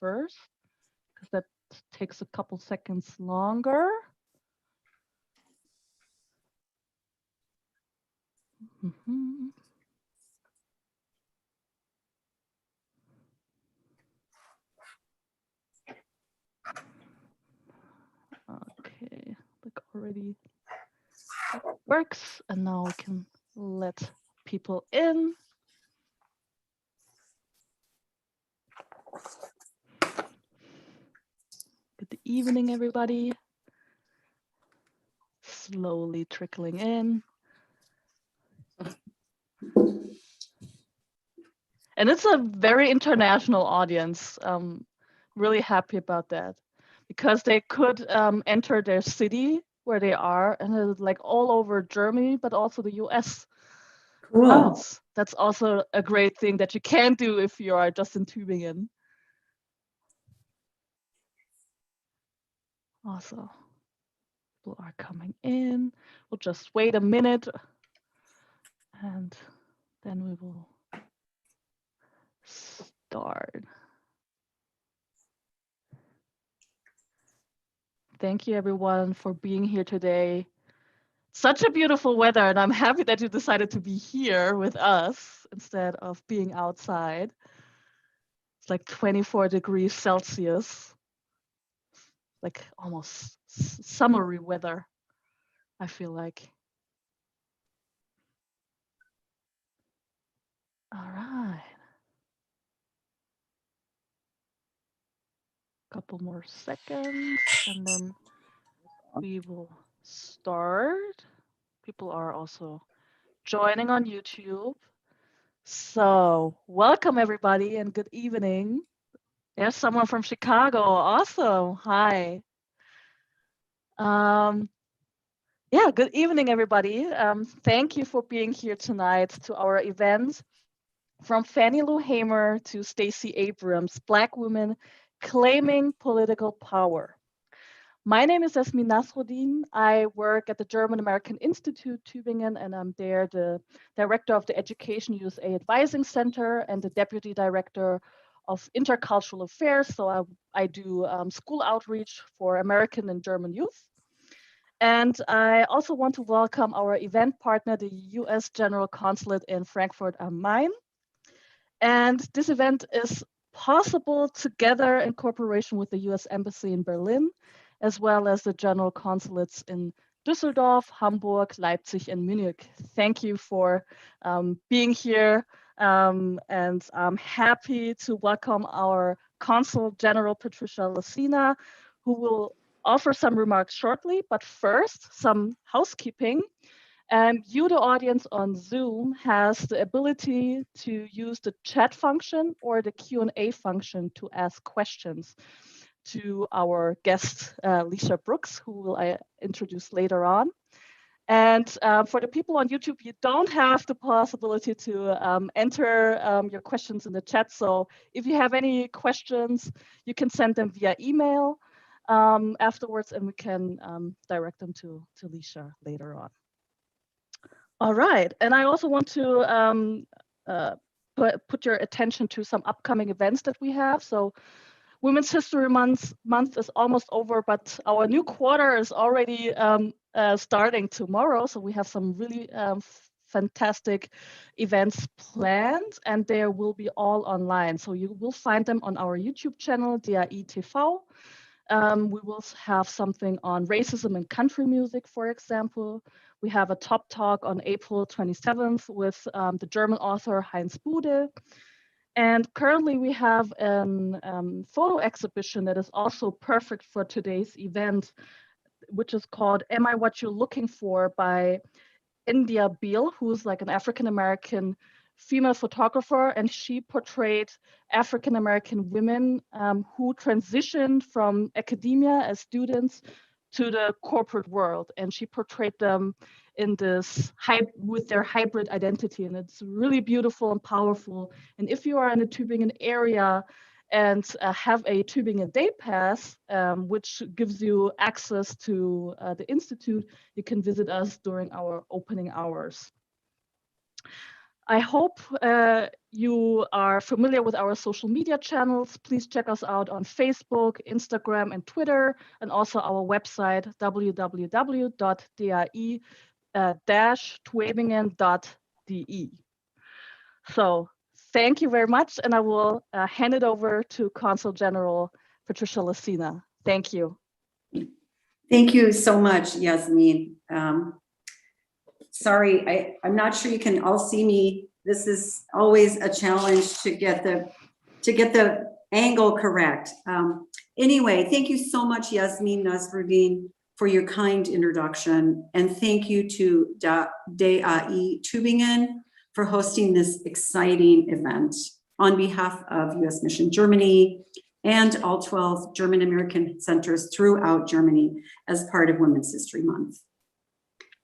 first, because that takes a couple seconds longer. Mm-hmm. Okay, like already works, and now we can let people in. Good evening, everybody. Slowly trickling in. And it's a very international audience. Really happy about that, because they could enter their city where they are, and it's like all over Germany, but also the US. Cool. That's also a great thing that you can do if you are just in Tübingen. Also, people are coming in. We'll just wait a minute, and then we will start. Thank you, everyone, for being here today. Such a beautiful weather, and I'm happy that you decided to be here with us instead of being outside. It's like 24 degrees Celsius, like almost summery weather, I feel like. All right. Couple more seconds, and then we will start. People are also joining on YouTube. So welcome, everybody, and good evening. There's someone from Chicago. Awesome. Hi. Yeah, good evening, everybody. Thank you for being here tonight to our event. From Fannie Lou Hamer to Stacey Abrams, Black women claiming political power. My name is Esmi Nasruddin. I work at the German-American Institute, Tübingen, and I'm there the director of the Education USA Advising Center and the deputy director of intercultural affairs. So I do school outreach for American and German youth. And I also want to welcome our event partner, the US General Consulate in Frankfurt am Main. And this event is possible together in cooperation with the US Embassy in Berlin, as well as the general consulates in Düsseldorf, Hamburg, Leipzig, and Munich. Thank you for being here. And I'm happy to welcome our Consul General Patricia Lacina, who will offer some remarks shortly. But first, some housekeeping. You, the audience on Zoom, has the ability to use the chat function or the Q&A function to ask questions to our guest, Lisa Brooks, who will introduce later on. And for the people on YouTube, you don't have the possibility to enter your questions in the chat. So if you have any questions, you can send them via email afterwards, and we can direct them to Lisa later on. All right, and I also want to put your attention to some upcoming events that we have. So Women's History Month is almost over, but our new quarter is already starting tomorrow. So we have some really fantastic events planned, and they will be all online. So you will find them on our YouTube channel, d.a.i. TV. We will have something on racism and country music, for example. We have a top talk on April 27th with the German author Heinz Bude. And currently we have a photo exhibition that is also perfect for today's event, which is called Am I What You're Looking For by India Beale, who's like an African-American female photographer, and she portrayed African-American women who transitioned from academia as students to the corporate world. And she portrayed them in this with their hybrid identity. And it's really beautiful and powerful. And if you are in the Tübingen area and have a Tübingen Day Pass, which gives you access to the Institute, you can visit us during our opening hours. I hope you are familiar with our social media channels. Please check us out on Facebook, Instagram, and Twitter, and also our website, www.dai-tübingen.de. So thank you very much, and I will hand it over to Consul General Patricia Lacina. Thank you. Thank you so much, Yasmin. Sorry, I'm not sure you can all see me. This is always a challenge to get the angle correct. Anyway, thank you so much, Yasmin Nasruddin, for your kind introduction, and thank you to d.a.i. Tübingen for hosting this exciting event on behalf of U.S. Mission Germany and all 12 German American centers throughout Germany as part of Women's History Month.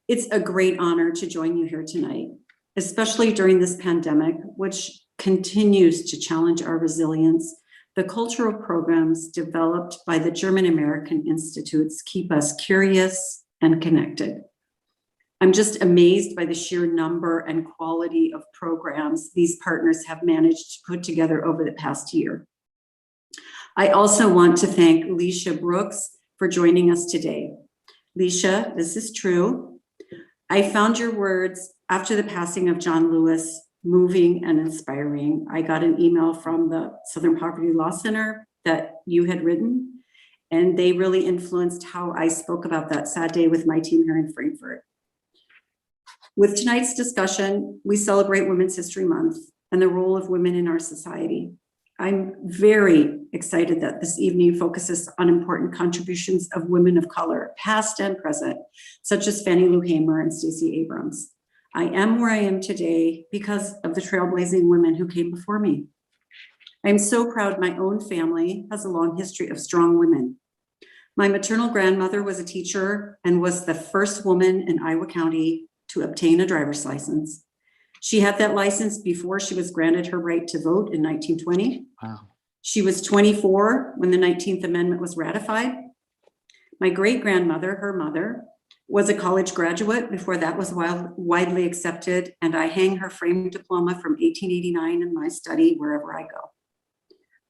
It's a great honor to join you here tonight, especially during this pandemic, which continues to challenge our resilience. The cultural programs developed by the German American Institutes keep us curious and connected. I'm just amazed by the sheer number and quality of programs these partners have managed to put together over the past year. I also want to thank Leisha Brooks for joining us today. Leisha, this is true. I found your words after the passing of John Lewis moving and inspiring. I got an email from the Southern Poverty Law Center that you had written, and they really influenced how I spoke about that sad day with my team here in Frankfurt. With tonight's discussion, we celebrate Women's History Month and the role of women in our society. I'm very excited that this evening focuses on important contributions of women of color, past and present, such as Fannie Lou Hamer and Stacey Abrams. I am where I am today because of the trailblazing women who came before me. I'm so proud my own family has a long history of strong women. My maternal grandmother was a teacher and was the first woman in Iowa County to obtain a driver's license. She had that license before she was granted her right to vote in 1920. Wow. She was 24 when the 19th Amendment was ratified. My great-grandmother, her mother, was a college graduate before that was widely accepted, and I hang her framed diploma from 1889 in my study wherever I go.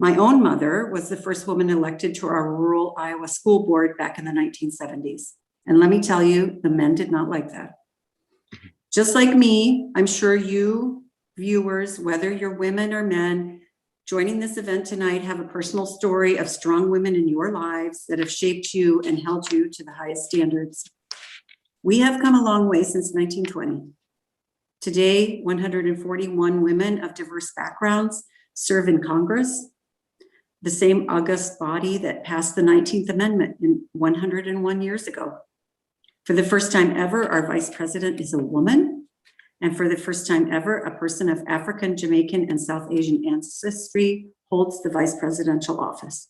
My own mother was the first woman elected to our rural Iowa school board back in the 1970s. And let me tell you, the men did not like that. Just like me, I'm sure you viewers, whether you're women or men, joining this event tonight have a personal story of strong women in your lives that have shaped you and held you to the highest standards. We have come a long way since 1920. Today, 141 women of diverse backgrounds serve in Congress, the same august body that passed the 19th Amendment 101 years ago. For the first time ever, our vice president is a woman. And for the first time ever, a person of African, Jamaican, and South Asian ancestry holds the vice presidential office.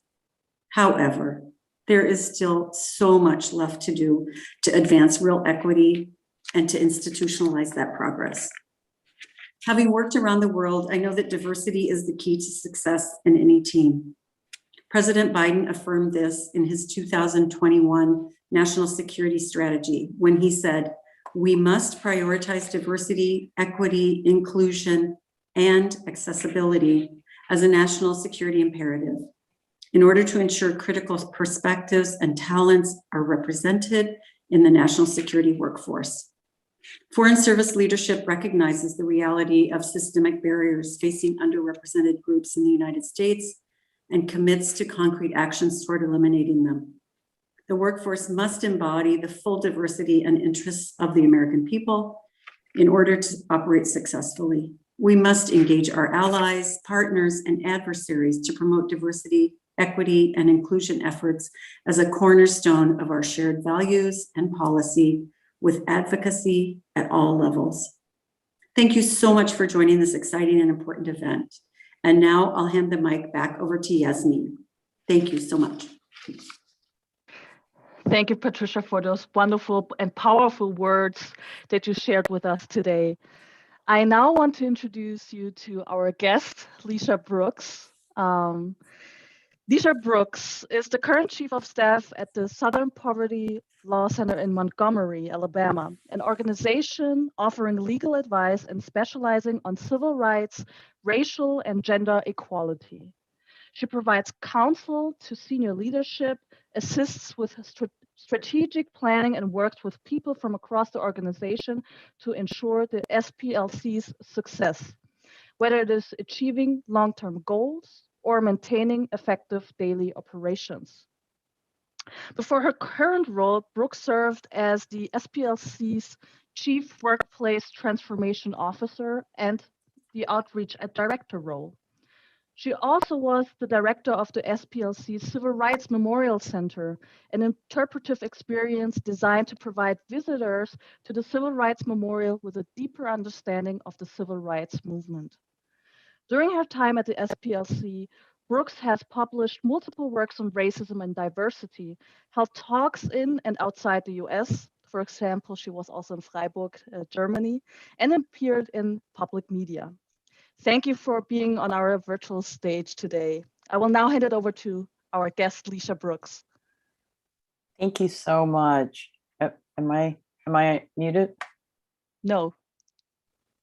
However, there is still so much left to do to advance real equity and to institutionalize that progress. Having worked around the world, I know that diversity is the key to success in any team. President Biden affirmed this in his 2021 National Security Strategy when he said, "We must prioritize diversity, equity, inclusion, and accessibility as a national security imperative in order to ensure critical perspectives and talents are represented in the national security workforce." Foreign service leadership recognizes the reality of systemic barriers facing underrepresented groups in the United States and commits to concrete actions toward eliminating them. The workforce must embody the full diversity and interests of the American people in order to operate successfully. We must engage our allies, partners, and adversaries to promote diversity, equity, and inclusion efforts as a cornerstone of our shared values and policy with advocacy at all levels. Thank you so much for joining this exciting and important event. And now I'll hand the mic back over to Yasmin. Thank you so much. Thank you, Patricia, for those wonderful and powerful words that you shared with us today. I now want to introduce you to our guest, Leisha Brooks. LaTosha Brooks is the current Chief of Staff at the Southern Poverty Law Center in Montgomery, Alabama, an organization offering legal advice and specializing on civil rights, racial, and gender equality. She provides counsel to senior leadership, assists with strategic planning, and works with people from across the organization to ensure the SPLC's success, whether it is achieving long-term goals or maintaining effective daily operations. Before her current role, Brooks served as the SPLC's Chief Workplace Transformation Officer and the Outreach Director role. She also was the director of the SPLC's Civil Rights Memorial Center, an interpretive experience designed to provide visitors to the Civil Rights Memorial with a deeper understanding of the civil rights movement. During her time at the SPLC, Brooks has published multiple works on racism and diversity, held talks in and outside the US. For example, she was also in Freiburg, Germany, and appeared in public media. Thank you for being on our virtual stage today. I will now hand it over to our guest, LaTosha Brooks. Thank you so much. Am I muted? No.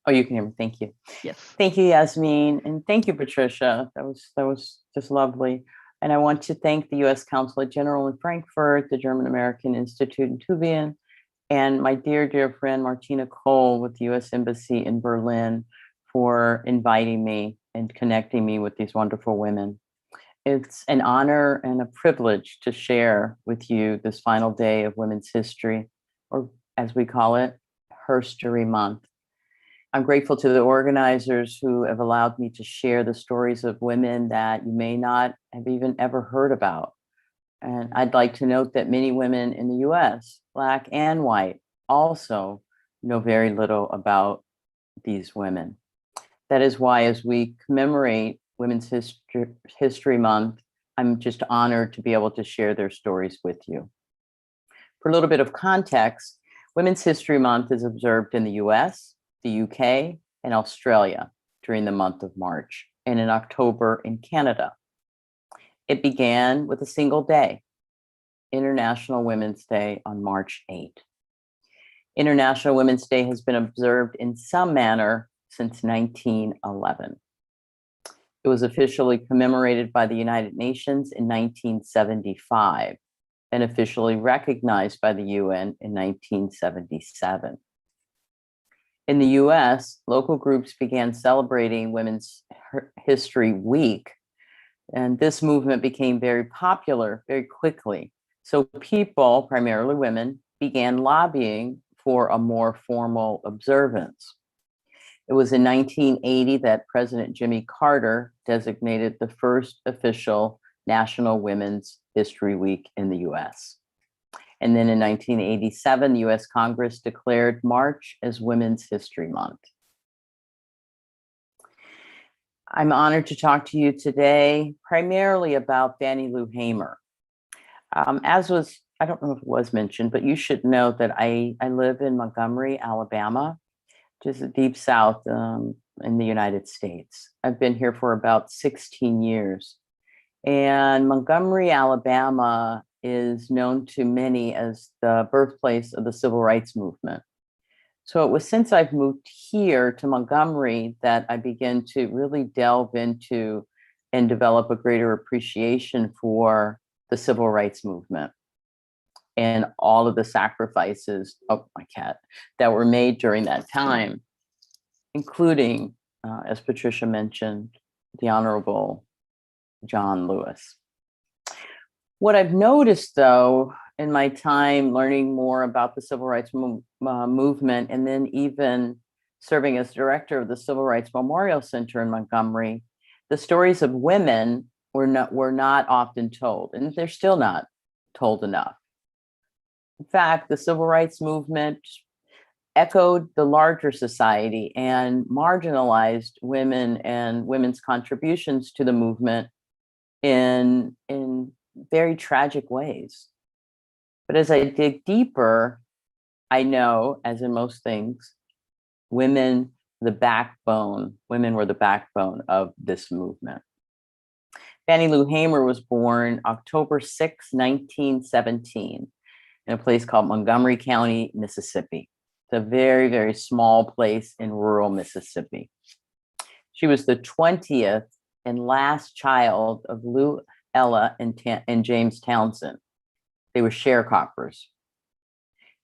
Oh, you can hear me. Thank you. Yes. Thank you, Yasmin, and thank you, Patricia. That was just lovely. And I want to thank the U.S. Consulate General in Frankfurt, the German-American Institute in Tübingen, and my dear friend Martina Cole with the U.S. Embassy in Berlin for inviting me and connecting me with these wonderful women. It's an honor and a privilege to share with you this final day of Women's History, or as we call it, Herstory Month. I'm grateful to the organizers who have allowed me to share the stories of women that you may not have even ever heard about. And I'd like to note that many women in the US, Black and white, also know very little about these women. That is why, as we commemorate Women's History Month, I'm just honored to be able to share their stories with you. For a little bit of context, Women's History Month is observed in the US, the UK, and Australia during the month of March, and in October in Canada. It began with a single day, International Women's Day on March 8. International Women's Day has been observed in some manner since 1911. It was officially commemorated by the United Nations in 1975 and officially recognized by the UN in 1977. In the US, local groups began celebrating Women's History Week, and this movement became very popular very quickly. So people, primarily women, began lobbying for a more formal observance. It was in 1980 that President Jimmy Carter designated the first official National Women's History Week in the US. And then in 1987, the US Congress declared March as Women's History Month. I'm honored to talk to you today primarily about Fannie Lou Hamer. I don't know if it was mentioned, but you should know that I live in Montgomery, Alabama, just the deep South in the United States. I've been here for about 16 years. And Montgomery, Alabama is known to many as the birthplace of the Civil Rights Movement. So it was since I've moved here to Montgomery that I began to really delve into and develop a greater appreciation for the Civil Rights Movement and all of the sacrifices, oh, my cat, that were made during that time, including, as Patricia mentioned, the Honorable John Lewis. What I've noticed, though, in my time learning more about the Civil Rights Movement, and then even serving as director of the Civil Rights Memorial Center in Montgomery, the stories of women were not often told, and they're still not told enough. In fact, the Civil Rights Movement echoed the larger society and marginalized women and women's contributions to the movement in very tragic ways. But as I dig deeper, I know, as in most things, women were the backbone of this movement. Fannie Lou Hamer was born October 6, 1917, in a place called Montgomery County, Mississippi. It's a very, very small place in rural Mississippi. She was the 20th and last child of Lou, Ella, and James Townsend. They were sharecroppers.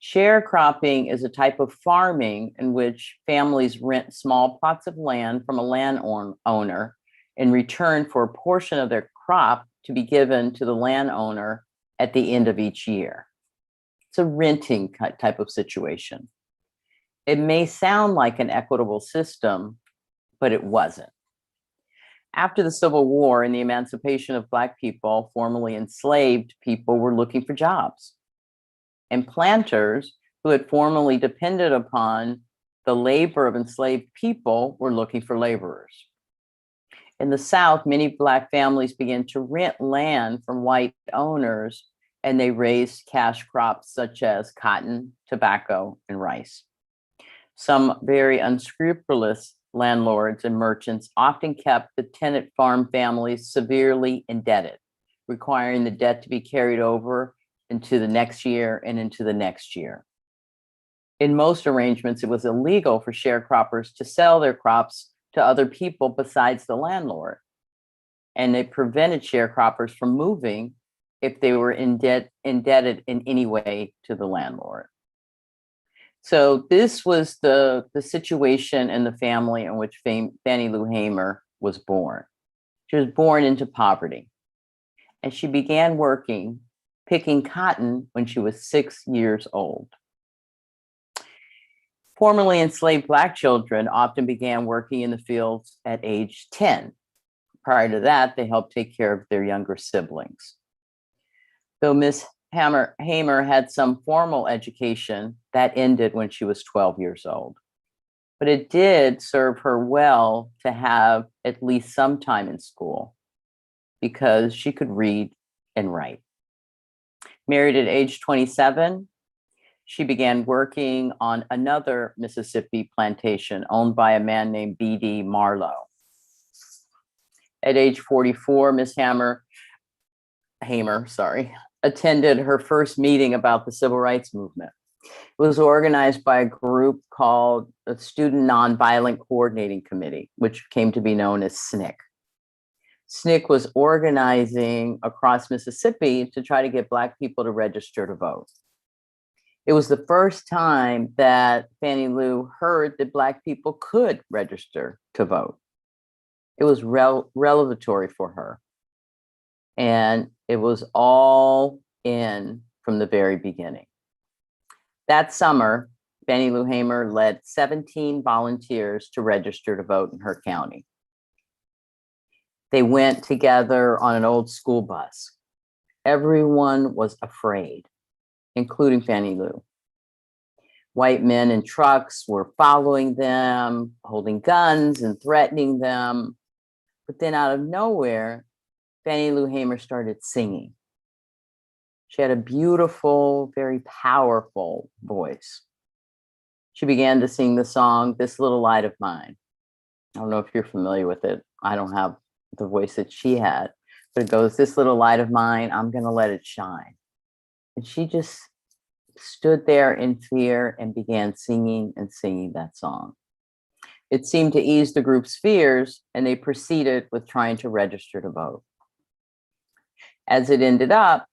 Sharecropping is a type of farming in which families rent small plots of land from a landowner in return for a portion of their crop to be given to the landowner at the end of each year. It's a renting type of situation. It may sound like an equitable system, but it wasn't. After the Civil War and the emancipation of Black people, formerly enslaved people were looking for jobs. And planters who had formerly depended upon the labor of enslaved people were looking for laborers. In the South, many Black families began to rent land from white owners, and they raised cash crops such as cotton, tobacco, and rice. Some very unscrupulous landlords and merchants often kept the tenant farm families severely indebted, requiring the debt to be carried over into the next year and into the next year. In most arrangements, it was illegal for sharecroppers to sell their crops to other people besides the landlord. And it prevented sharecroppers from moving if they were indebted in any way to the landlord. So this was the situation in the family in which Fannie Lou Hamer was born. She was born into poverty, and she began working picking cotton when she was 6 years old. Formerly enslaved Black children often began working in the fields at age 10. Prior to that, they helped take care of their younger siblings. Though Miss Hamer had some formal education, that ended when she was 12 years old. But it did serve her well to have at least some time in school because she could read and write. Married at age 27, she began working on another Mississippi plantation owned by a man named B.D. Marlowe. At age 44, Miss Hamer, attended her first meeting about the Civil Rights Movement. It was organized by a group called the Student Nonviolent Coordinating Committee, which came to be known as SNCC. SNCC was organizing across Mississippi to try to get Black people to register to vote. It was the first time that Fannie Lou heard that Black people could register to vote. It was revelatory for her. And it was all in from the very beginning. That summer, Fannie Lou Hamer led 17 volunteers to register to vote in her county. They went together on an old school bus. Everyone was afraid, including Fannie Lou. White men in trucks were following them, holding guns and threatening them. But then out of nowhere, Fannie Lou Hamer started singing. She had a beautiful, very powerful voice. She began to sing the song, "This Little Light of Mine." I don't know if you're familiar with it. I don't have the voice that she had, but it goes, "This little light of mine, I'm gonna let it shine." And she just stood there in fear and began singing and singing that song. It seemed to ease the group's fears, and they proceeded with trying to register to vote. As it ended up,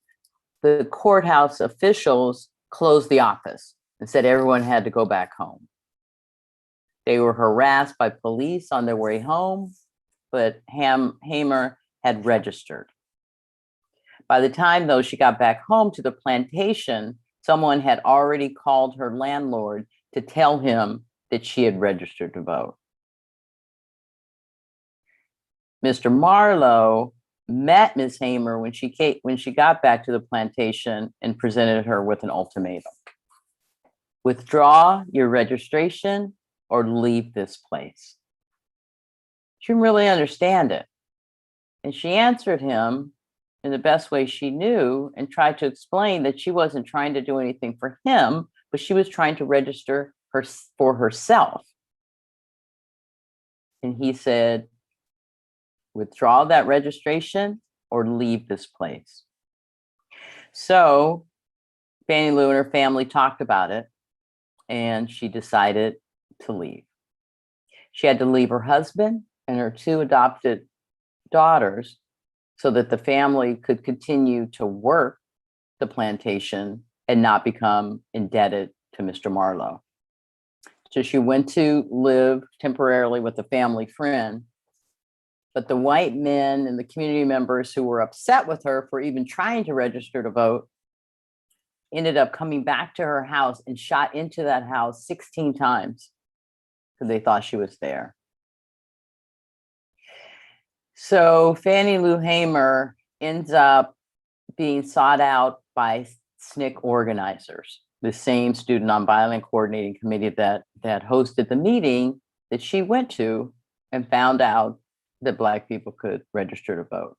the courthouse officials closed the office and said everyone had to go back home. They were harassed by police on their way home, but Hamer had registered. By the time, though, she got back home to the plantation, someone had already called her landlord to tell him that she had registered to vote. Mr. Marlowe met Ms. Hamer when she got back to the plantation and presented her with an ultimatum. Withdraw your registration or leave this place. She didn't really understand it. And she answered him in the best way she knew and tried to explain that she wasn't trying to do anything for him, but she was trying to register for herself. And he said, withdraw that registration or leave this place. So Fannie Lou and her family talked about it, and she decided to leave. She had to leave her husband and her 2 adopted daughters so that the family could continue to work the plantation and not become indebted to Mr. Marlowe. So she went to live temporarily with a family friend, but the white men and the community members who were upset with her for even trying to register to vote ended up coming back to her house and shot into that house 16 times because they thought she was there. So Fannie Lou Hamer ends up being sought out by SNCC organizers, the same Student Nonviolent Coordinating Committee that hosted the meeting that she went to and found out that Black people could register to vote.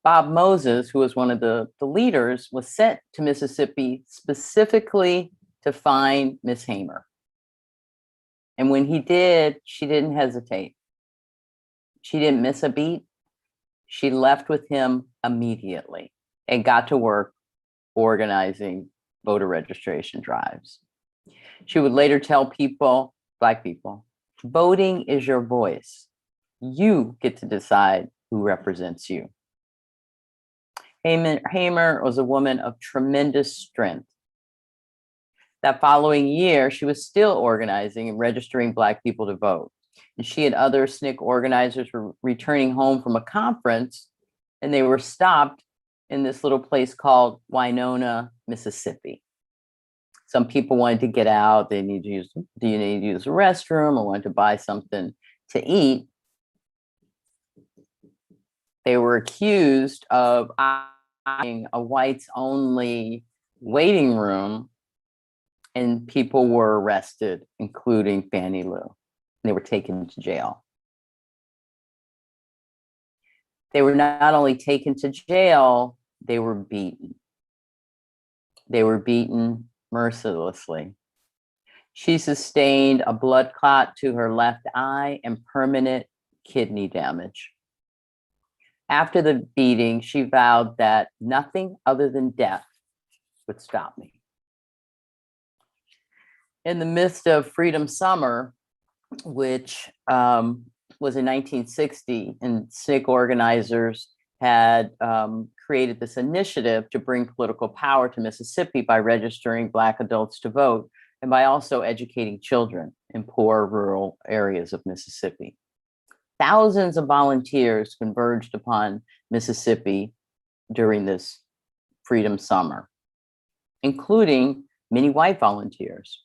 Bob Moses, who was one of the leaders, was sent to Mississippi specifically to find Miss Hamer. And when he did, she didn't hesitate. She didn't miss a beat. She left with him immediately and got to work organizing voter registration drives. She would later tell people, Black people, voting is your voice. You get to decide who represents you. Hamer was a woman of tremendous strength. That following year, she was still organizing and registering Black people to vote. And she and other SNCC organizers were returning home from a conference, and they were stopped in this little place called Winona, Mississippi. Some people wanted to get out. Do you need to use the restroom, or wanted to buy something to eat? They were accused of occupying a whites only waiting room, and people were arrested, including Fannie Lou. They were taken to jail. They were not only taken to jail, they were beaten. They were beaten mercilessly. She sustained a blood clot to her left eye and permanent kidney damage. After the beating, she vowed that nothing other than death would stop me. In the midst of Freedom Summer, which was in 1960, and SNCC organizers had created this initiative to bring political power to Mississippi by registering Black adults to vote and by also educating children in poor rural areas of Mississippi. Thousands of volunteers converged upon Mississippi during this Freedom Summer, including many white volunteers.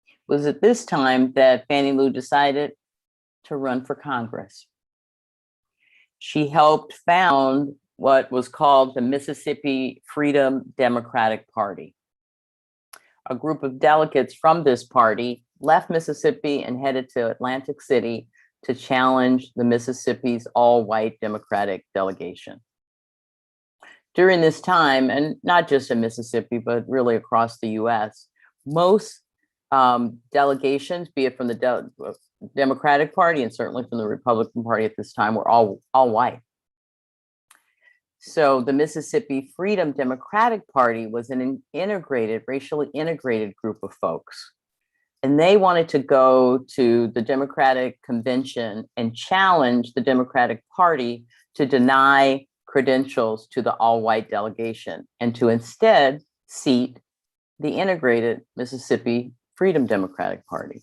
It was at this time that Fannie Lou decided to run for Congress. She helped found what was called the Mississippi Freedom Democratic Party. A group of delegates from this party left Mississippi and headed to Atlantic City to challenge the Mississippi's all-white Democratic delegation. During this time, and not just in Mississippi, but really across the US, most delegations, be it from the Democratic Party and certainly from the Republican Party at this time, were all white. So the Mississippi Freedom Democratic Party was an racially integrated group of folks. And they wanted to go to the Democratic Convention and challenge the Democratic Party to deny credentials to the all-white delegation and to instead seat the integrated Mississippi Freedom Democratic Party.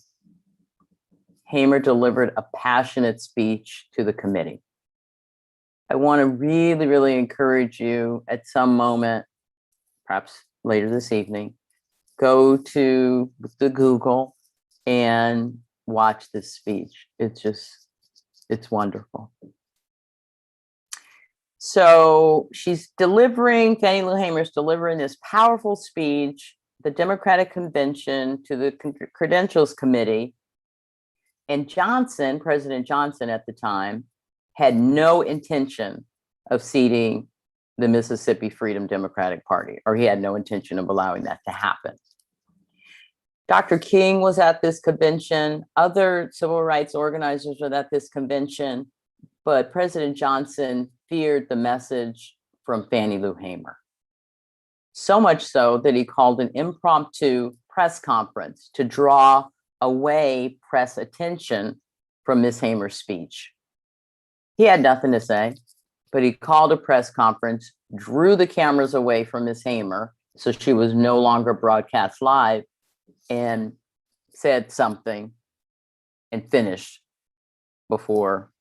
Hamer delivered a passionate speech to the committee. I want to really, really encourage you at some moment, perhaps later this evening, go to the Google and watch this speech. It's wonderful. So Fannie Lou Hamer's delivering this powerful speech, the Democratic Convention, to the Credentials Committee. And President Johnson at the time, had no intention of seating the Mississippi Freedom Democratic Party, or he had no intention of allowing that to happen. Dr. King was at this convention. Other civil rights organizers were at this convention, but President Johnson feared the message from Fannie Lou Hamer. So much so that he called an impromptu press conference to draw away press attention from Ms. Hamer's speech. He had nothing to say, but he called a press conference, drew the cameras away from Ms. Hamer, so she was no longer broadcast live, and said something and finished before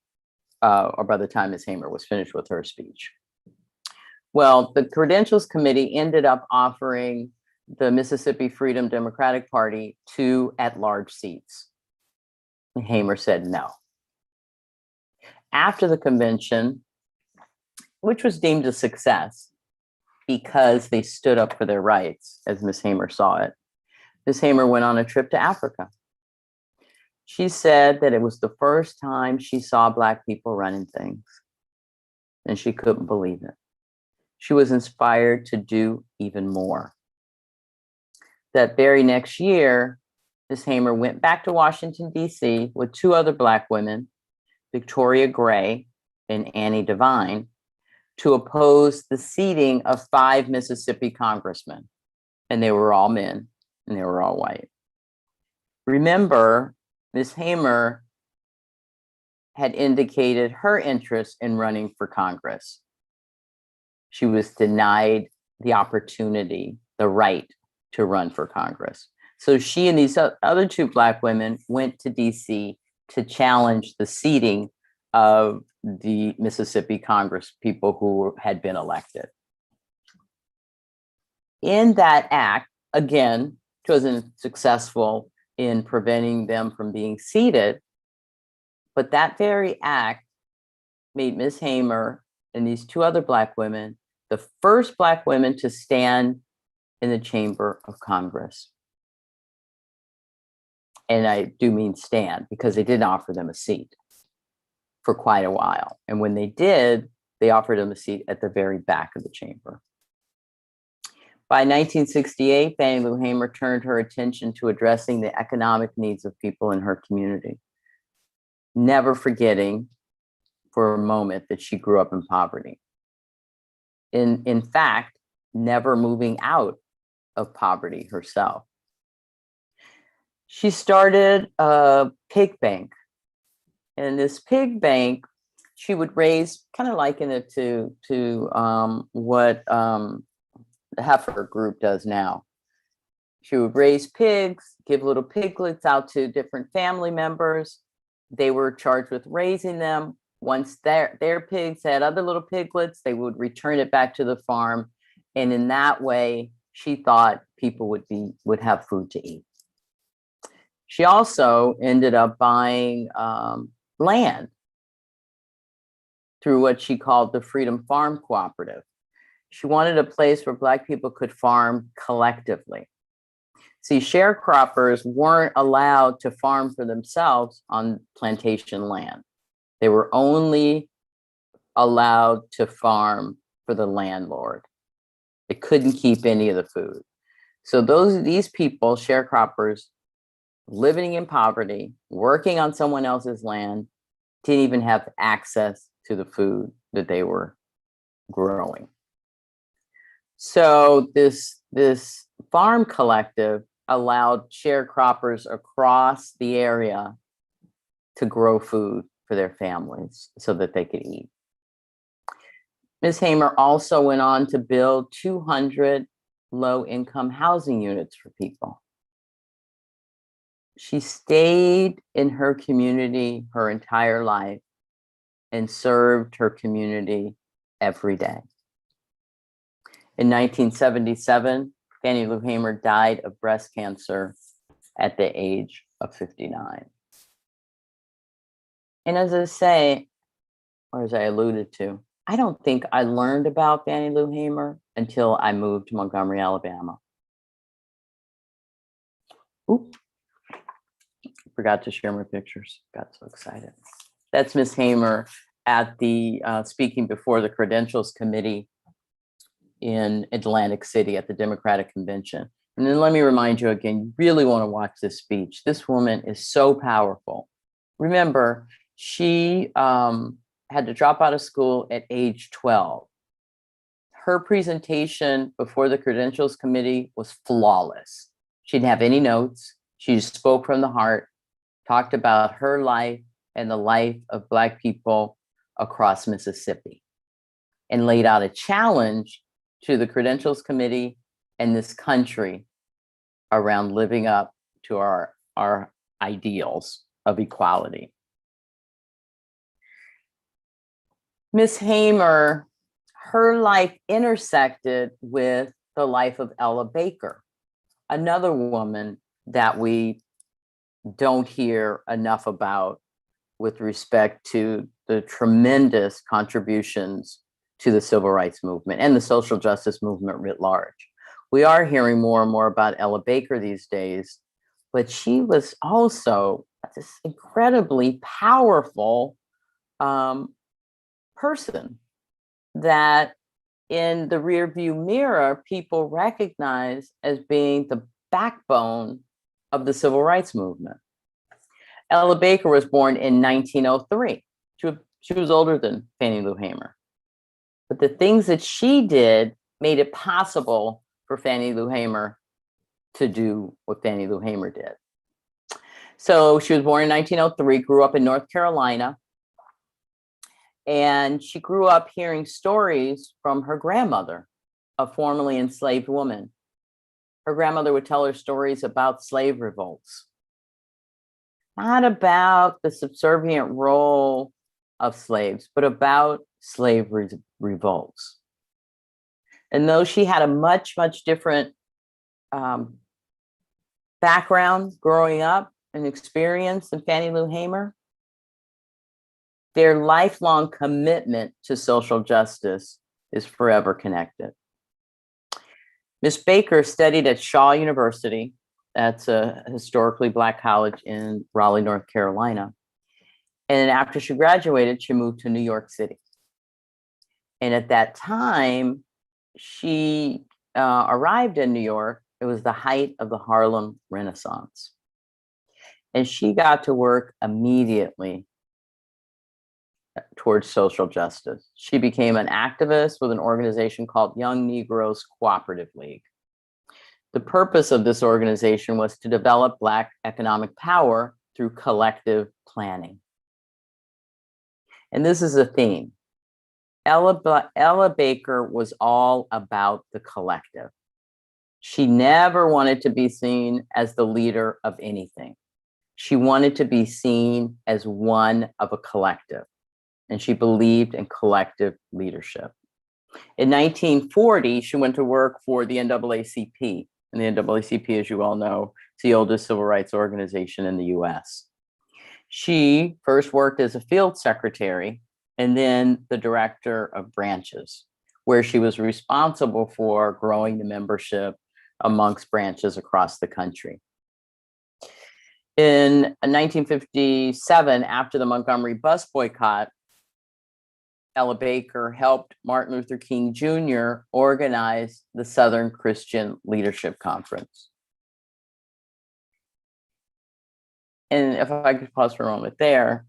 or by the time Ms. Hamer was finished with her speech. Well, the Credentials Committee ended up offering the Mississippi Freedom Democratic Party 2 at-large seats. Hamer said no. After the convention, which was deemed a success because they stood up for their rights, as Ms. Hamer saw it, Ms. Hamer went on a trip to Africa. She said that it was the first time she saw Black people running things, and she couldn't believe it. She was inspired to do even more. That very next year, Ms. Hamer went back to Washington, D.C. with 2 other Black women, Victoria Gray and Annie Devine, to oppose the seating of 5 Mississippi congressmen. And they were all men and they were all white. Remember, Ms. Hamer had indicated her interest in running for Congress. She was denied the opportunity, the right to run for Congress. So she and these other 2 Black women went to DC to challenge the seating of the Mississippi Congress people who had been elected. In that act, again, it wasn't successful in preventing them from being seated, but that very act made Ms. Hamer and these 2 other Black women the first Black women to stand in the chamber of Congress. And I do mean stand, because they didn't offer them a seat for quite a while. And when they did, they offered them a seat at the very back of the chamber. By 1968, Fannie Lou Hamer turned her attention to addressing the economic needs of people in her community, never forgetting for a moment that she grew up in poverty. In fact, never moving out of poverty herself. She started a pig bank. And this pig bank, she would raise, kind of liken it to what the Heifer Group does now. She would raise pigs, give little piglets out to different family members. They were charged with raising them. Once their pigs had other little piglets, they would return it back to the farm. And in that way, she thought people would have food to eat. She also ended up buying land through what she called the Freedom Farm Cooperative. She wanted a place where Black people could farm collectively. See, sharecroppers weren't allowed to farm for themselves on plantation land. They were only allowed to farm for the landlord. They couldn't keep any of the food. So these people, sharecroppers, living in poverty, working on someone else's land, didn't even have access to the food that they were growing. So this farm collective allowed sharecroppers across the area to grow food for their families so that they could eat. Ms. Hamer also went on to build 200 low-income housing units for people. She stayed in her community her entire life and served her community every day. In 1977, Fannie Lou Hamer died of breast cancer at the age of 59. And as I say, or as I alluded to, I don't think I learned about Fannie Lou Hamer until I moved to Montgomery, Alabama. Oop. Forgot to share my pictures. Got so excited. That's Ms. Hamer at the speaking before the Credentials Committee in Atlantic City at the Democratic Convention. And then let me remind you again, you really want to watch this speech. This woman is so powerful. Remember, she had to drop out of school at age 12. Her presentation before the Credentials Committee was flawless. She didn't have any notes. She just spoke from the heart, talked about her life and the life of Black people across Mississippi, and laid out a challenge to the Credentials Committee and this country around living up to our ideals of equality. Ms. Hamer, her life intersected with the life of Ella Baker, another woman that we don't hear enough about with respect to the tremendous contributions to the civil rights movement and the social justice movement writ large. We are hearing more and more about Ella Baker these days, but she was also this incredibly powerful person that in the rearview mirror, people recognize as being the backbone of the civil rights movement. Ella Baker was born in 1903. She was older than Fannie Lou Hamer. But the things that she did made it possible for Fannie Lou Hamer to do what Fannie Lou Hamer did. So she was born in 1903, grew up in North Carolina, and she grew up hearing stories from her grandmother, a formerly enslaved woman. Her grandmother would tell her stories about slave revolts, not about the subservient role of slaves, but about slave revolts. And though she had a much, much different background growing up and experience than Fannie Lou Hamer, their lifelong commitment to social justice is forever connected. Ms. Baker studied at Shaw University. That's a historically Black college in Raleigh, North Carolina. And after she graduated, she moved to New York City. And at that time, she arrived in New York. It was the height of the Harlem Renaissance. And she got to work immediately towards social justice. She became an activist with an organization called Young Negroes Cooperative League. The purpose of this organization was to develop Black economic power through collective planning. And this is a theme. Ella Baker was all about the collective. She never wanted to be seen as the leader of anything. She wanted to be seen as one of a collective, and she believed in collective leadership. In 1940, she went to work for the NAACP. And the NAACP, as you all know, is the oldest civil rights organization in the US. She first worked as a field secretary and then the director of branches, where she was responsible for growing the membership amongst branches across the country. In 1957, after the Montgomery bus boycott, Ella Baker helped Martin Luther King Jr. organize the Southern Christian Leadership Conference. And if I could pause for a moment there,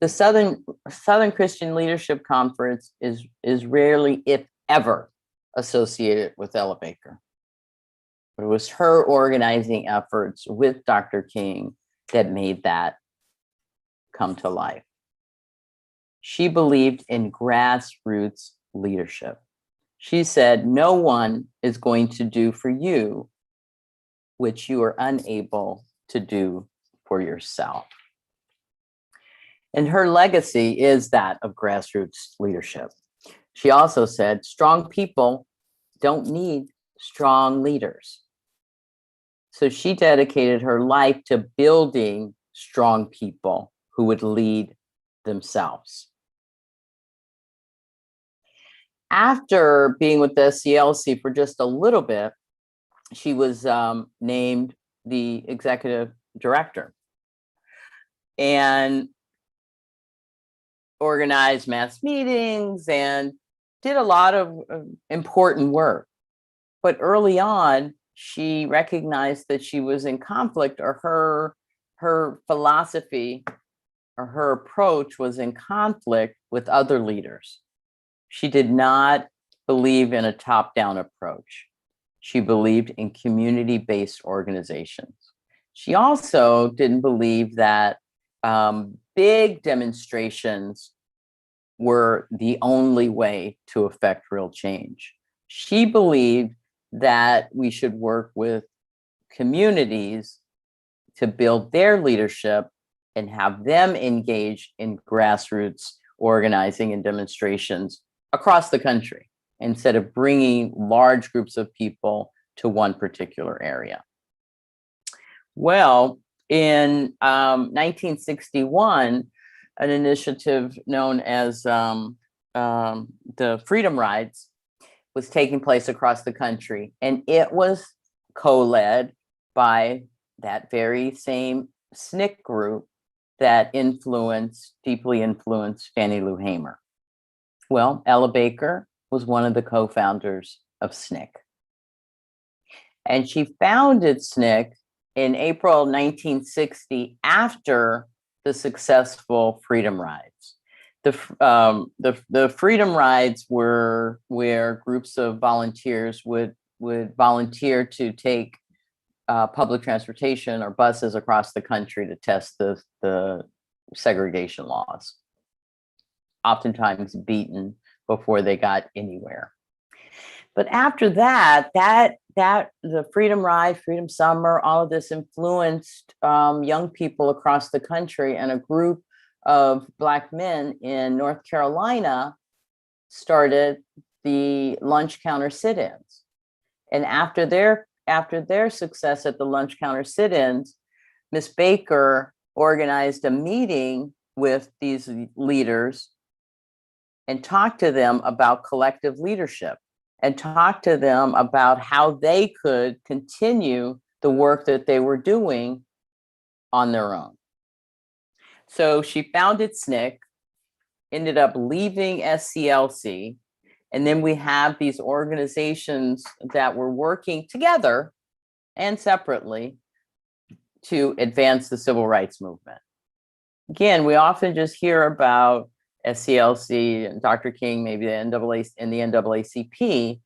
the Southern Christian Leadership Conference is rarely, if ever, associated with Ella Baker. But it was her organizing efforts with Dr. King that made that come to life. She believed in grassroots leadership. She said, no one is going to do for you which you are unable to do for yourself. And her legacy is that of grassroots leadership. She also said, strong people don't need strong leaders. So she dedicated her life to building strong people who would lead themselves. After being with the SCLC for just a little bit, she was named the executive director and organized mass meetings and did a lot of important work. But early on, she recognized that she was in conflict, or her philosophy her approach was in conflict with other leaders. She did not believe in a top-down approach. She believed in community-based organizations. She also didn't believe that big demonstrations were the only way to affect real change. She believed that we should work with communities to build their leadership and have them engage in grassroots organizing and demonstrations across the country, instead of bringing large groups of people to one particular area. Well, in 1961, an initiative known as the Freedom Rides was taking place across the country, and it was co-led by that very same SNCC group that deeply influenced Fannie Lou Hamer. Well, Ella Baker was one of the co-founders of SNCC. And she founded SNCC in April 1960 after the successful Freedom Rides. The Freedom Rides were where groups of volunteers would volunteer to take public transportation or buses across the country to test the segregation laws, oftentimes beaten before they got anywhere. But after that the Freedom Ride, Freedom Summer, all of this influenced young people across the country, and a group of Black men in North Carolina started the lunch counter sit-ins. And after their success at the lunch counter sit-ins, Miss Baker organized a meeting with these leaders and talked to them about collective leadership, and talked to them about how they could continue the work that they were doing on their own. So she founded SNCC, ended up leaving SCLC, and then we have these organizations that were working together and separately to advance the civil rights movement. Again, we often just hear about SCLC and Dr. King, maybe the NAACP.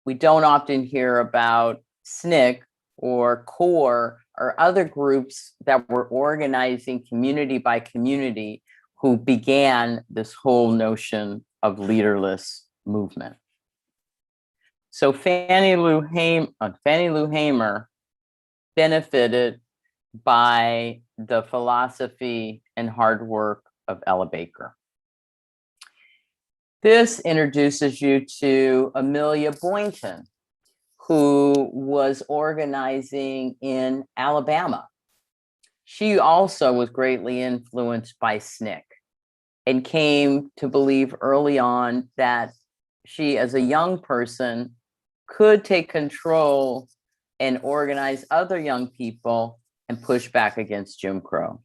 We don't often hear about SNCC or CORE or other groups that were organizing community by community who began this whole notion of leaderless movement. So Fannie Lou Hamer benefited by the philosophy and hard work of Ella Baker. This introduces you to Amelia Boynton, who was organizing in Alabama. She also was greatly influenced by SNCC and came to believe early on that she, as a young person, could take control and organize other young people and push back against Jim Crow.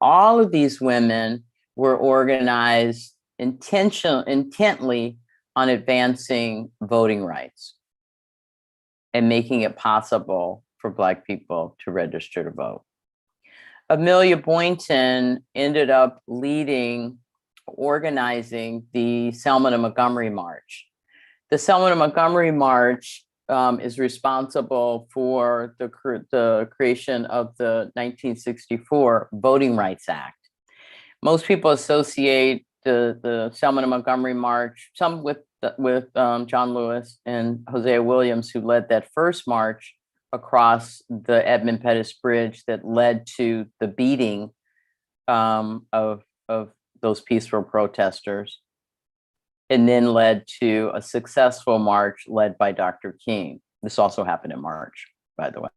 All of these women were organized intently on advancing voting rights and making it possible for Black people to register to vote. Amelia Boynton ended up organizing the Selma to Montgomery March. The Selma to Montgomery March is responsible for the creation of the 1964 Voting Rights Act. Most people associate the Selma to Montgomery March, some with John Lewis and Hosea Williams, who led that first march across the Edmund Pettus Bridge that led to the beating of those peaceful protesters, and then led to a successful march led by Dr. King. This also happened in March, by the way.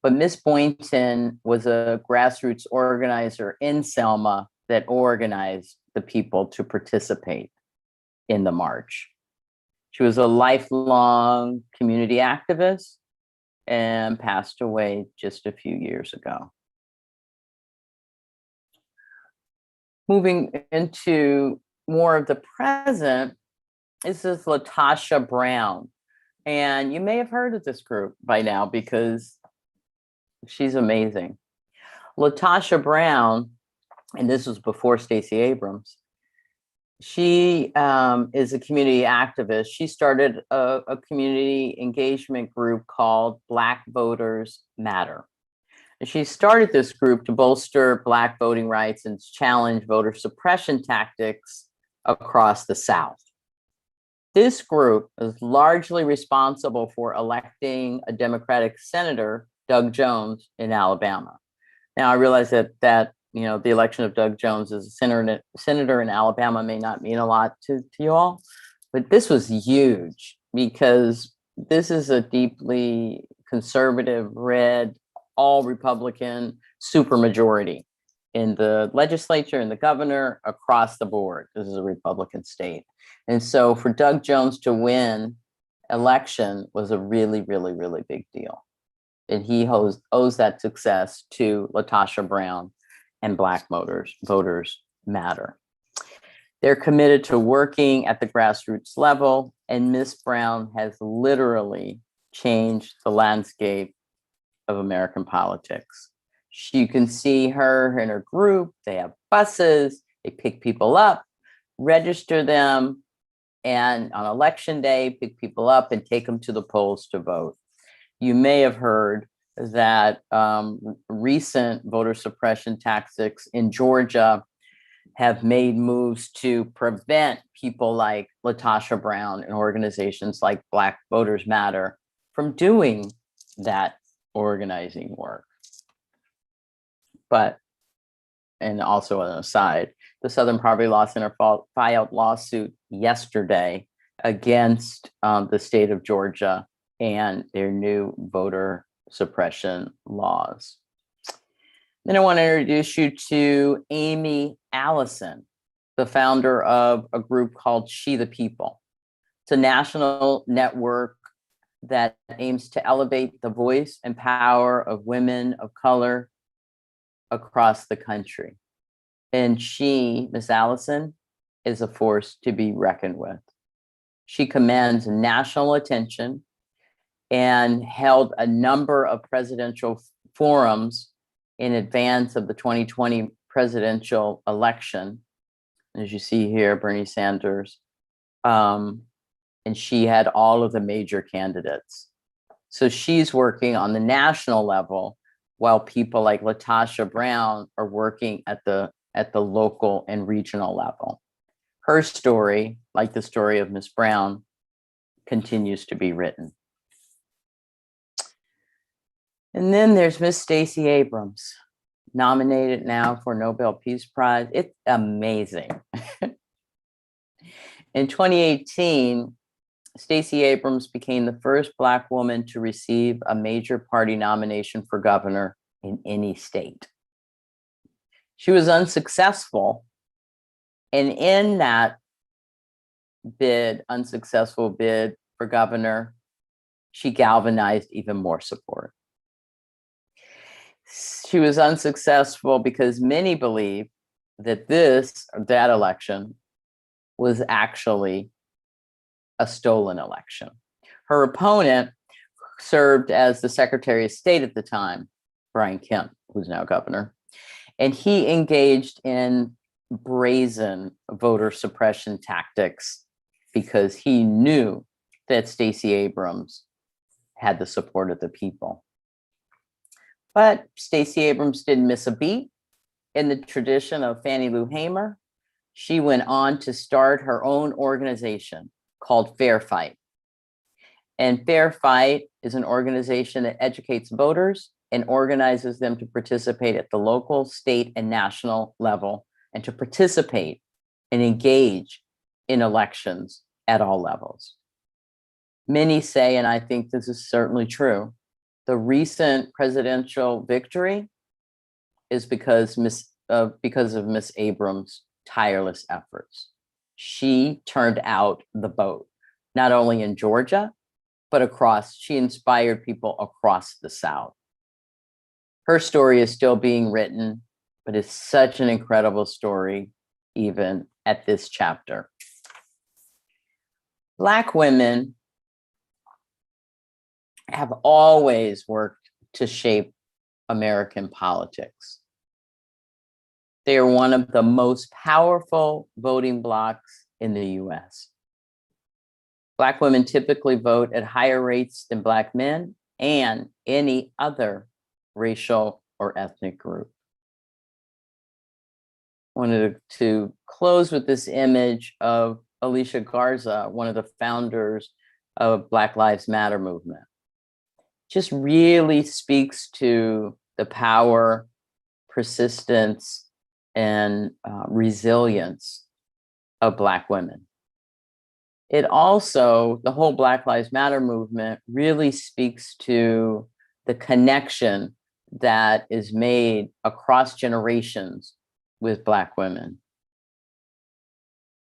But Miss Boynton was a grassroots organizer in Selma that organized the people to participate in the march. She was a lifelong community activist and passed away just a few years ago. Moving into more of the present, this is LaTosha Brown. And you may have heard of this group by now because she's amazing. LaTosha Brown, and this was before Stacey Abrams, she is a community activist. She started a community engagement group called Black Voters Matter. And she started this group to bolster Black voting rights and challenge voter suppression tactics across the South. This group is largely responsible for electing a Democratic Senator, Doug Jones, in Alabama. Now, I realize that the election of Doug Jones as a senator in Alabama may not mean a lot to you all, but this was huge because this is a deeply conservative, red, all Republican supermajority in the legislature and the governor across the board. This is a Republican state. And so for Doug Jones to win election was a really, really, really big deal. And he owes that success to LaTosha Brown and Black Voters Matter. They're committed to working at the grassroots level, and Miss Brown has literally changed the landscape of American politics. You can see her and her group. They have buses, they pick people up, register them, and on election day, pick people up and take them to the polls to vote. You may have heard that recent voter suppression tactics in Georgia have made moves to prevent people like LaTosha Brown and organizations like Black Voters Matter from doing that organizing work. But, and also an aside, the Southern Poverty Law Center filed lawsuit yesterday against the state of Georgia and their new voter suppression laws. Then I want to introduce you to Aimee Allison, the founder of a group called She the People. It's a national network that aims to elevate the voice and power of women of color across the country. And she, Miss Allison, is a force to be reckoned with. She commands national attention and held a number of presidential forums in advance of the 2020 presidential election. As you see here, Bernie Sanders. And she had all of the major candidates. So she's working on the national level while people like LaTosha Brown are working at the local and regional level. Her story, like the story of Miss Brown, continues to be written. And then there's Miss Stacey Abrams, nominated now for Nobel Peace Prize. It's amazing. In 2018, Stacey Abrams became the first Black woman to receive a major party nomination for governor in any state. She was unsuccessful, and in that unsuccessful bid for governor, she galvanized even more support. She was unsuccessful because many believe that that election was actually a stolen election. Her opponent served as the Secretary of State at the time, Brian Kemp, who's now governor, and he engaged in brazen voter suppression tactics because he knew that Stacey Abrams had the support of the people. But Stacey Abrams didn't miss a beat. In the tradition of Fannie Lou Hamer, she went on to start her own organization called Fair Fight. And Fair Fight is an organization that educates voters and organizes them to participate at the local, state, and national level, and to participate and engage in elections at all levels. Many say, and I think this is certainly true, the recent presidential victory is because of Miss Abrams' tireless efforts. She turned out the vote, not only in Georgia, but she inspired people across the South. Her story is still being written, but it's such an incredible story, even at this chapter. Black women have always worked to shape American politics. They are one of the most powerful voting blocs in the US. Black women typically vote at higher rates than Black men and any other racial or ethnic group. I wanted to close with this image of Alicia Garza, one of the founders of Black Lives Matter movement. Just really speaks to the power, persistence, and resilience of Black women. It also, the whole Black Lives Matter movement really speaks to the connection that is made across generations with Black women.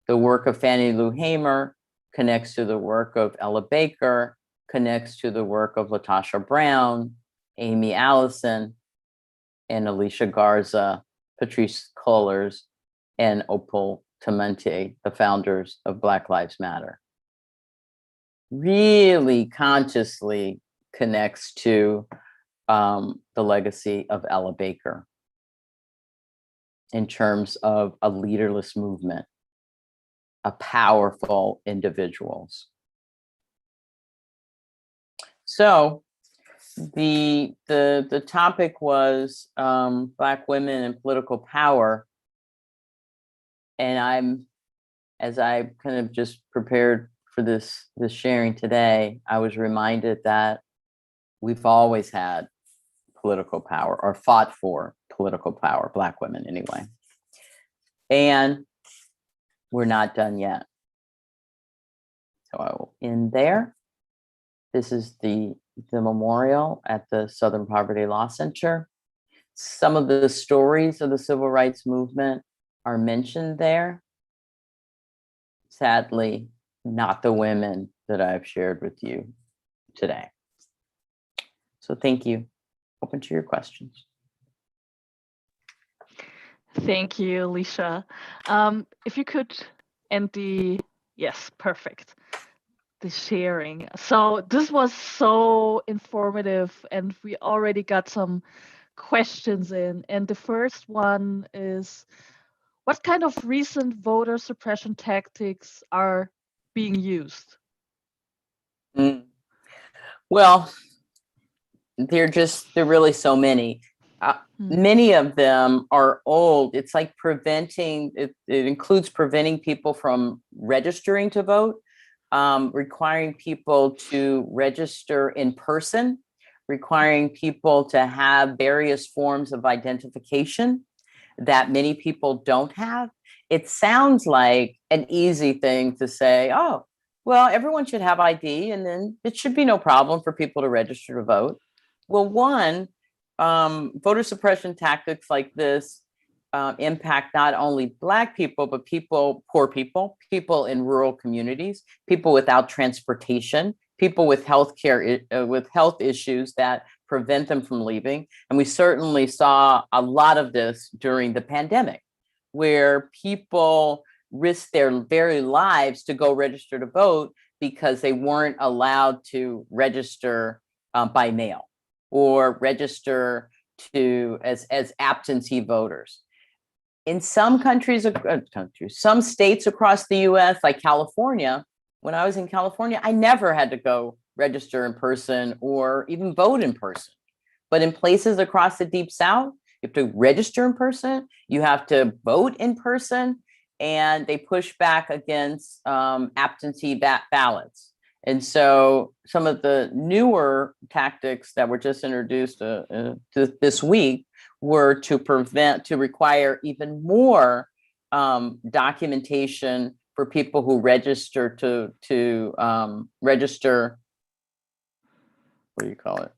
The work of Fannie Lou Hamer connects to the work of Ella Baker, connects to the work of LaTosha Brown, Aimee Allison, and Alicia Garza, Patrisse Cullors, and Opal Tometi, the founders of Black Lives Matter. Really consciously connects to the legacy of Ella Baker in terms of a leaderless movement, a powerful individuals. So the topic was Black women and political power. And as I kind of just prepared for this sharing today, I was reminded that we've always had political power, or fought for political power, Black women anyway. And we're not done yet. So I will end there. This is the memorial at the Southern Poverty Law Center. Some of the stories of the civil rights movement are mentioned there. Sadly, not the women that I've shared with you today. So thank you. Open to your questions. Thank you, Alicia. If you could end yes, perfect. The sharing. So this was so informative, and we already got some questions in. And the first one is, what kind of recent voter suppression tactics are being used? Well, they're really so many. Many of them are old. It's like it includes preventing people from registering to vote, requiring people to register in person, requiring people to have various forms of identification that many people don't have. It sounds like an easy thing to say, oh, well, everyone should have ID, and then it should be no problem for people to register to vote. Well, one, voter suppression tactics like this impact not only Black people, but poor people, people in rural communities, people without transportation, people with with health issues that prevent them from leaving. And we certainly saw a lot of this during the pandemic, where people risked their very lives to go register to vote because they weren't allowed to register by mail or register as absentee voters. In some some states across the US, like California, when I was in California, I never had to go register in person or even vote in person. But in places across the Deep South, you have to register in person, you have to vote in person, and they push back against absentee ballots. And so some of the newer tactics that were just introduced this week were to require even more documentation for people who register to register, what do you call it?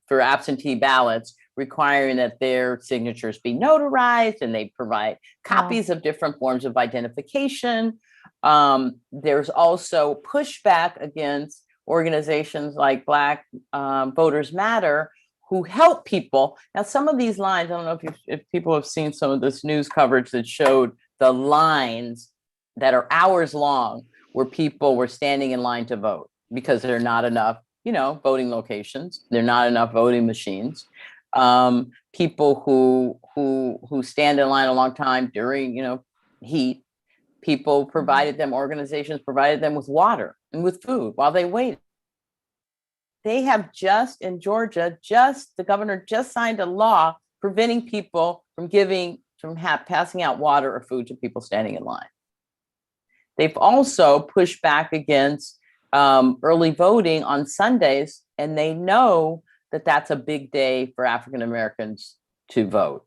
For absentee ballots, requiring that their signatures be notarized, and they provide copies of different forms of identification. There's also pushback against organizations like Black Voters Matter, who help people. Now, some of these lines, I don't know if people have seen some of this news coverage that showed the lines that are hours long where people were standing in line to vote because there are not enough, voting locations. There are not enough voting machines. people who stand in line a long time during, heat. People provided them, organizations provided them with water and with food while they waited. They have just, in Georgia, the governor just signed a law preventing people from passing out water or food to people standing in line. They've also pushed back against early voting on Sundays, and they know that that's a big day for African Americans to vote,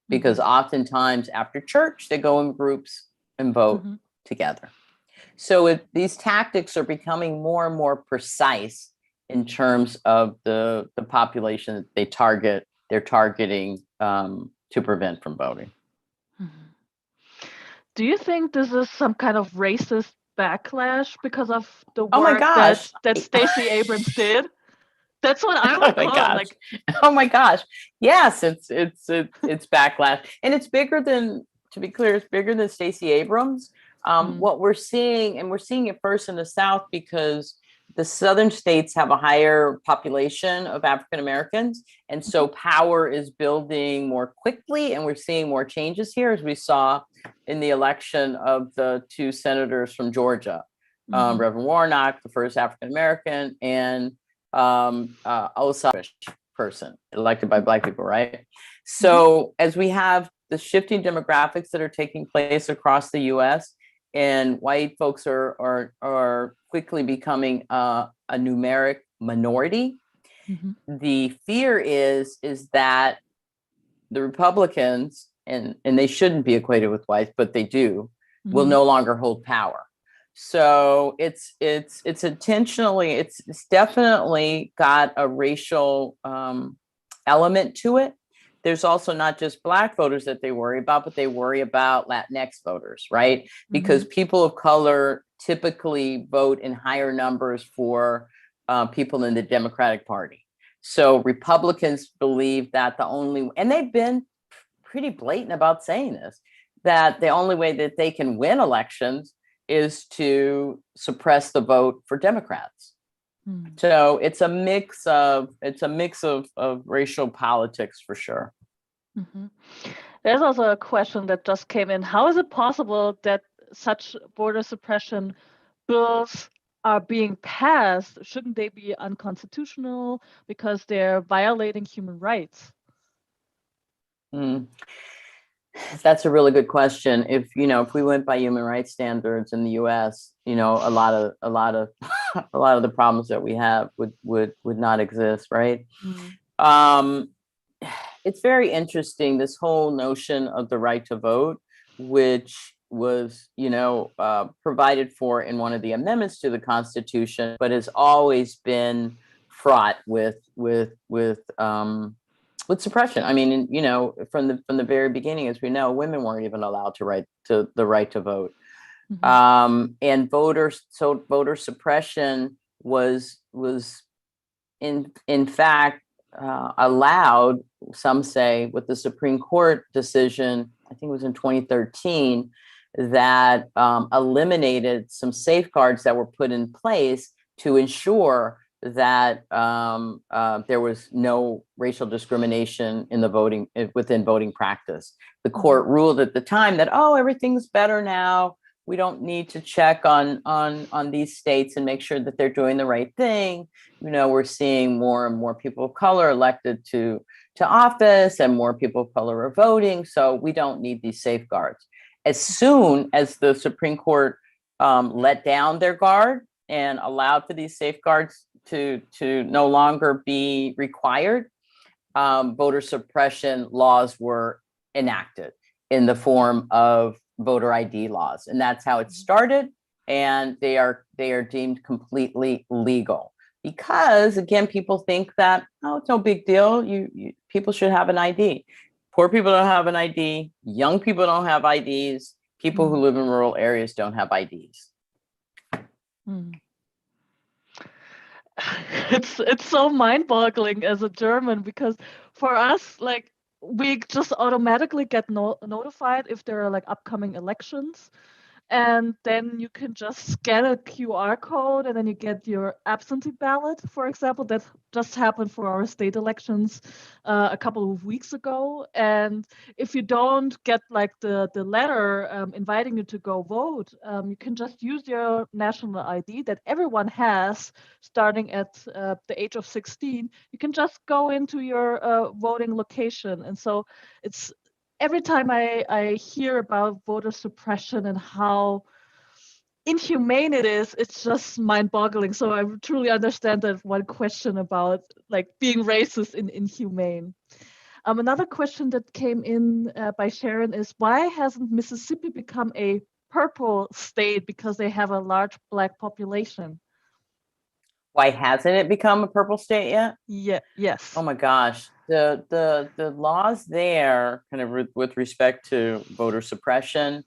because oftentimes after church, they go in groups and vote together. So these tactics are becoming more and more precise in terms of the population that they're targeting to prevent from voting. Do you think this is some kind of racist backlash because of the Oh my work gosh. that Stacey Abrams did? That's what I would call it. Oh my gosh. Yes, it's backlash. And it's bigger than, to be clear, it's bigger than Stacey Abrams. What we're seeing, and we're seeing it first in the South because the southern states have a higher population of African Americans. And so power is building more quickly. And we're seeing more changes here, as we saw in the election of the two senators from Georgia, Reverend Warnock, the first African American, and Osage person elected by Black people, right? So as we have the shifting demographics that are taking place across the US, and white folks are quickly becoming a numeric minority, the fear is that the Republicans, and they shouldn't be equated with whites, but they do, will no longer hold power. So it's definitely got a racial element to it. There's also not just Black voters that they worry about, but they worry about Latinx voters, right? Because people of color typically vote in higher numbers for people in the Democratic Party. So Republicans believe that and they've been pretty blatant about saying this, that the only way that they can win elections is to suppress the vote for Democrats. So it's a mix of racial politics for sure. There's also a question that just came in. How is it possible that such border suppression bills are being passed? Shouldn't they be unconstitutional because they're violating human rights? That's a really good question. If we went by human rights standards in the U.S., a lot of the problems that we have would not exist, right? It's very interesting, this whole notion of the right to vote, which was provided for in one of the amendments to the Constitution, but has always been fraught with suppression. I mean, from the very beginning, as we know, women weren't even allowed the right to vote. And voter suppression was in fact allowed, some say, with the Supreme Court decision, I think it was in 2013, that eliminated some safeguards that were put in place to ensure that there was no racial discrimination within voting practice. The court ruled at the time that, everything's better now. We don't need to check on these states and make sure that they're doing the right thing. We're seeing more and more people of color elected to office, and more people of color are voting. So we don't need these safeguards. As soon as the Supreme Court let down their guard and allowed for these safeguards to no longer be required, voter suppression laws were enacted in the form of voter ID laws. And that's how it started. And they are deemed completely legal because, again, people think that, it's no big deal. People should have an ID. Poor people don't have an ID. Young people don't have IDs. People who live in rural areas don't have IDs. It's so mind-boggling as a German, because for us, we just automatically get notified if there are upcoming elections. And then you can just scan a QR code and then you get your absentee ballot, for example. That just happened for our state elections a couple of weeks ago. And if you don't get like the letter inviting you to go vote, you can just use your national ID that everyone has starting at the age of 16. You can just go into your voting location. And so it's every time I hear about voter suppression and how inhumane it is, it's just mind-boggling. So I truly understand that one question about like being racist and inhumane. Another question that came in by Sharon is, why hasn't Mississippi become a purple state because they have a large Black population? Why hasn't it become a purple state yet? Yeah. Yes. Oh my gosh, the laws there, kind of with respect to voter suppression,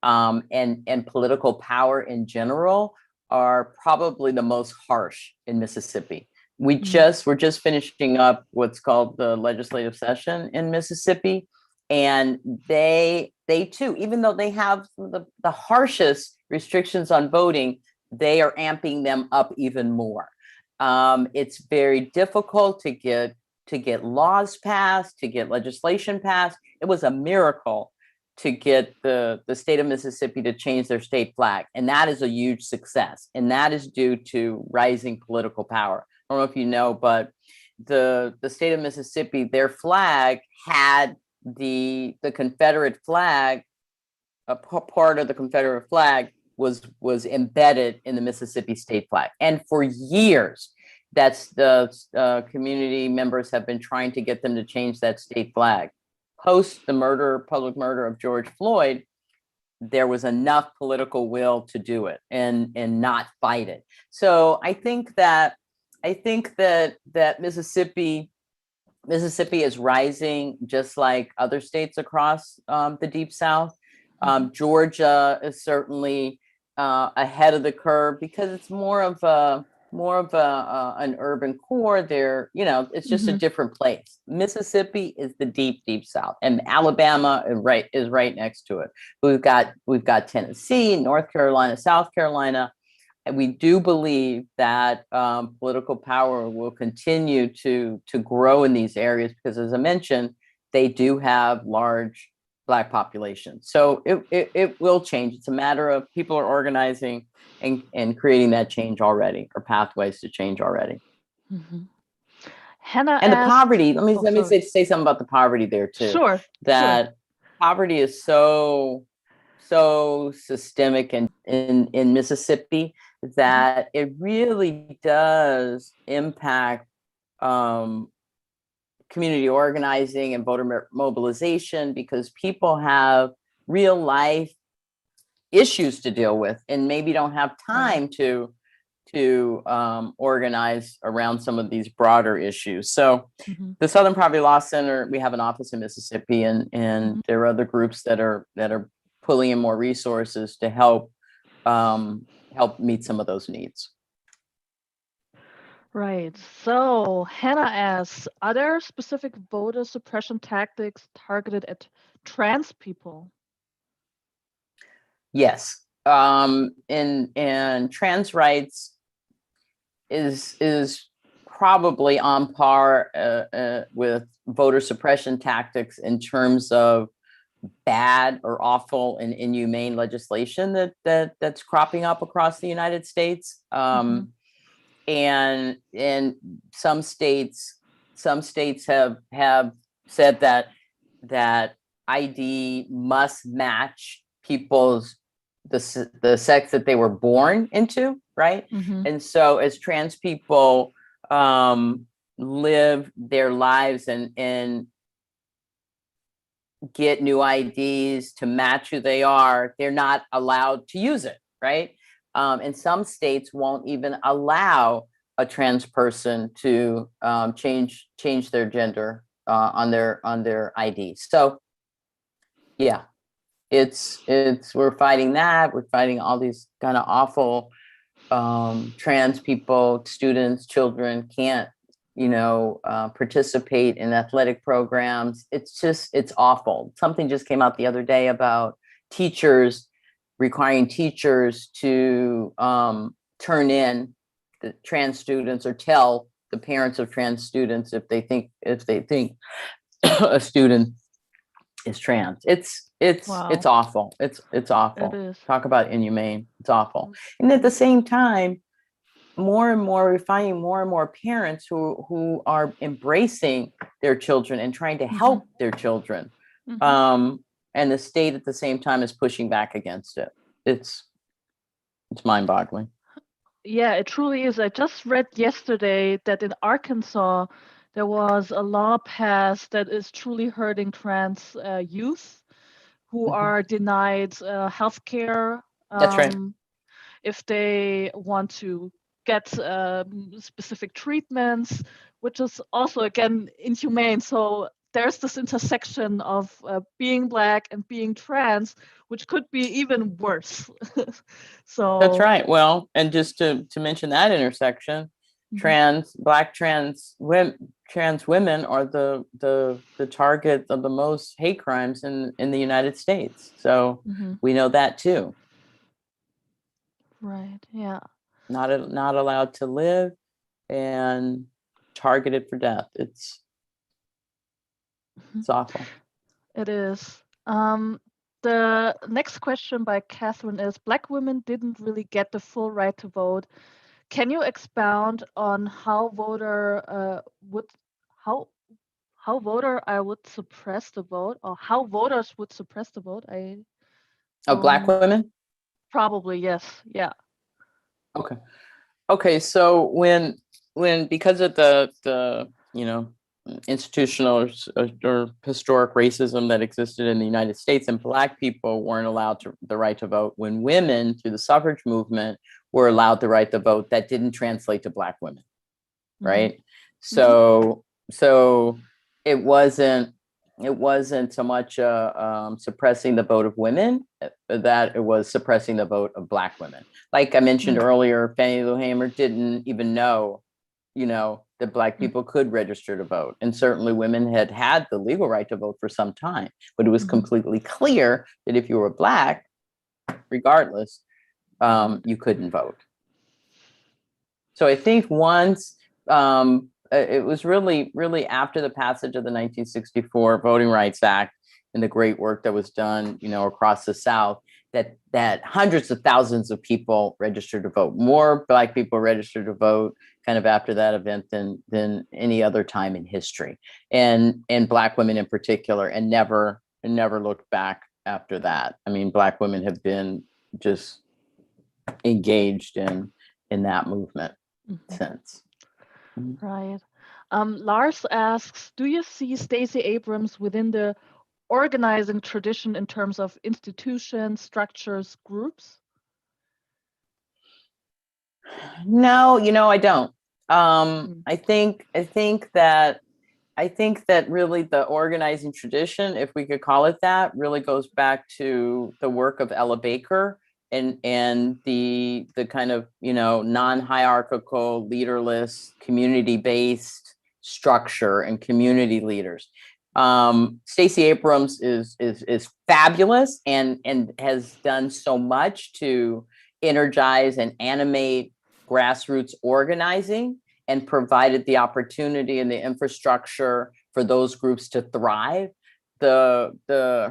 and political power in general, are probably the most harsh in Mississippi. We're just finishing up what's called the legislative session in Mississippi, and they too, even though they have the harshest restrictions on voting, they are amping them up even more. It's very difficult to get laws passed, to get legislation passed. It was a miracle to get the state of Mississippi to change their state flag. And that is a huge success. And that is due to rising political power. I don't know if you know, but the state of Mississippi, their flag had the Confederate flag, a part of the Confederate flag was embedded in the Mississippi state flag. And for years, that's the community members have been trying to get them to change that state flag. Post the public murder of George Floyd, there was enough political will to do it and not fight it. So I think that Mississippi is rising just like other states across the Deep South. Georgia is certainly ahead of the curve because it's more of an urban core there. It's just a different place. Mississippi is the deep South, and Alabama is right next to it. We've got Tennessee, North Carolina, South Carolina, and we do believe that political power will continue to grow in these areas because, as I mentioned, they do have large Black populations. So it will change. It's a matter of people are organizing and creating that change already, or pathways to change already. Hannah and asked, the poverty. Let me say something about the poverty there too. Sure. Poverty is so systemic in Mississippi that it really does impact community organizing and voter mobilization, because people have real life issues to deal with and maybe don't have time to organize around some of these broader issues. So the Southern Poverty Law Center, we have an office in Mississippi, and there are other groups that are pulling in more resources to help meet some of those needs. Right. So Hannah asks, are there specific voter suppression tactics targeted at trans people? Yes. And trans rights is probably on par with voter suppression tactics in terms of bad or awful and inhumane legislation that's cropping up across the United States. And some states have said that ID must match people's the sex that they were born into, right? And so as trans people live their lives and get new IDs to match who they are, they're not allowed to use it, right? And some states won't even allow a trans person to change their gender on their ID. So yeah, we're fighting that. We're fighting all these kind of awful trans people, students, children can't participate in athletic programs. It's awful. Something just came out the other day about teachers requiring teachers to turn in the trans students or tell the parents of trans students if they think a student is trans. It's awful. It's awful. It is. Talk about inhumane. It's awful. And at the same time, we're finding more and more parents who are embracing their children and trying to help their children. And the state at the same time is pushing back against it. It's mind-boggling. Yeah, it truly is. I just read yesterday that in Arkansas, there was a law passed that is truly hurting trans youth who are denied health care. That's right. If they want to get specific treatments, which is also, again, inhumane. So there's this intersection of being Black and being trans, which could be even worse. So that's right. Well, and just to mention that intersection, Black trans women are the target of the most hate crimes in the United States. So we know that too. Right. Yeah. Not allowed to live and targeted for death. It's awful. It is. The next question by Catherine is: Black women didn't really get the full right to vote. Can you expound on how voter would suppress the vote, or how voters would suppress the vote? Black women? Probably, yes. Yeah. Okay. So when because of the institutional or historic racism that existed in the United States, and Black people weren't allowed the right to vote, when women through the suffrage movement were allowed the right to vote, that didn't translate to Black women, right? So it wasn't so much suppressing the vote of women, that it was suppressing the vote of Black women. Like I mentioned earlier, Fannie Lou Hamer didn't even know, that Black people could register to vote. And certainly women had the legal right to vote for some time, but it was completely clear that if you were Black, regardless, you couldn't vote. So I think once, it was really after the passage of the 1964 Voting Rights Act and the great work that was done, across the South, that hundreds of thousands of people registered to vote. More Black people registered to vote kind of after that event than any other time in history, and Black women in particular, and never looked back after that. I mean, Black women have been just engaged in that movement since. Right. Lars asks, do you see Stacey Abrams within the organizing tradition in terms of institutions, structures, groups? No, I don't. I think that really the organizing tradition, if we could call it that, really goes back to the work of Ella Baker and the kind of, non-hierarchical, leaderless, community-based structure and community leaders. Stacey Abrams is fabulous and has done so much to energize and animate grassroots organizing, and provided the opportunity and the infrastructure for those groups to thrive. Her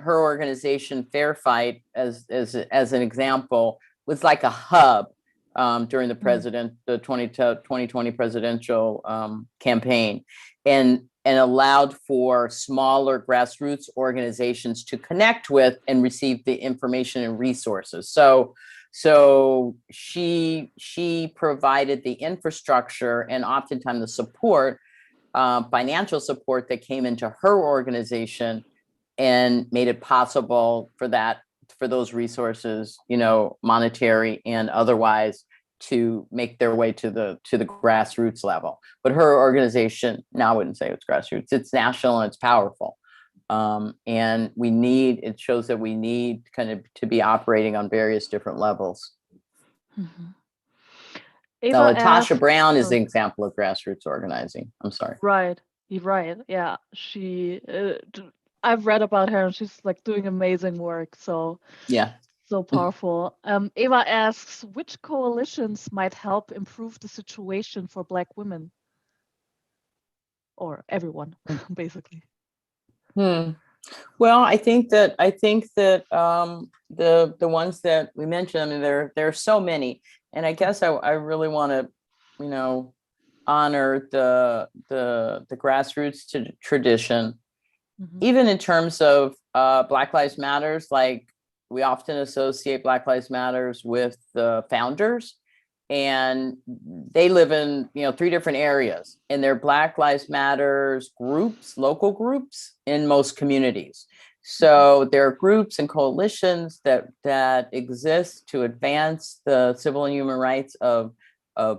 organization, Fair Fight, as an example, was like a hub during the 2020 presidential campaign, and allowed for smaller grassroots organizations to connect with and receive the information and resources. So she provided the infrastructure and oftentimes the support, financial support that came into her organization, and made it possible for those resources, monetary and otherwise, to make their way to the grassroots level. But her organization, now I wouldn't say it's grassroots, it's national and it's powerful. And it shows that we need kind of to be operating on various different levels. Now, LaTosha Brown is the example of grassroots organizing. I'm sorry. Right. Yeah. I've read about her, and she's like doing amazing work. So yeah. So powerful. Eva asks, which coalitions might help improve the situation for Black women? Or everyone, basically. Well, I think that the ones that we mentioned, I mean, there are so many, and I guess I really want to, honor the grassroots tradition, even in terms of Black Lives Matters. Like, we often associate Black Lives Matters with the founders, and they live in 3 different areas, and they're Black Lives Matters groups, local groups in most communities. So there are groups and coalitions that exist to advance the civil and human rights of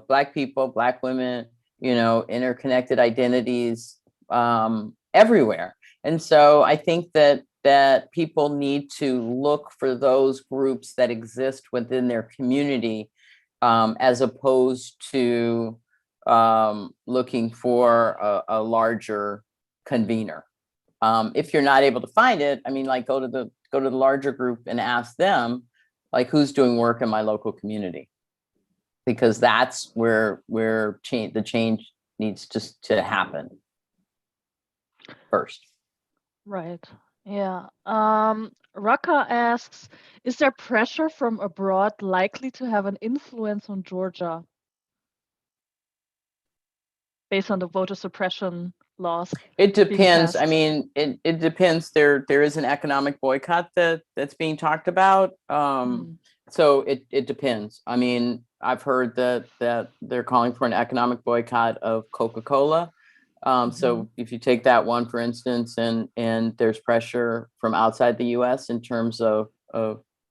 Black people, Black women, interconnected identities everywhere. And so I think that people need to look for those groups that exist within their community, as opposed to looking for a larger convener. If you're not able to find it, I mean, like, go to the larger group and ask them, like, who's doing work in my local community, because that's where the change needs to happen first. Right. Yeah. Raka asks, is there pressure from abroad likely to have an influence on Georgia based on the voter suppression laws? It depends. I passed? mean, it depends. There is an economic boycott that's being talked about. So it depends. I mean, I've heard that they're calling for an economic boycott of Coca-Cola. So if you take that one, for instance, and there's pressure from outside the US in terms of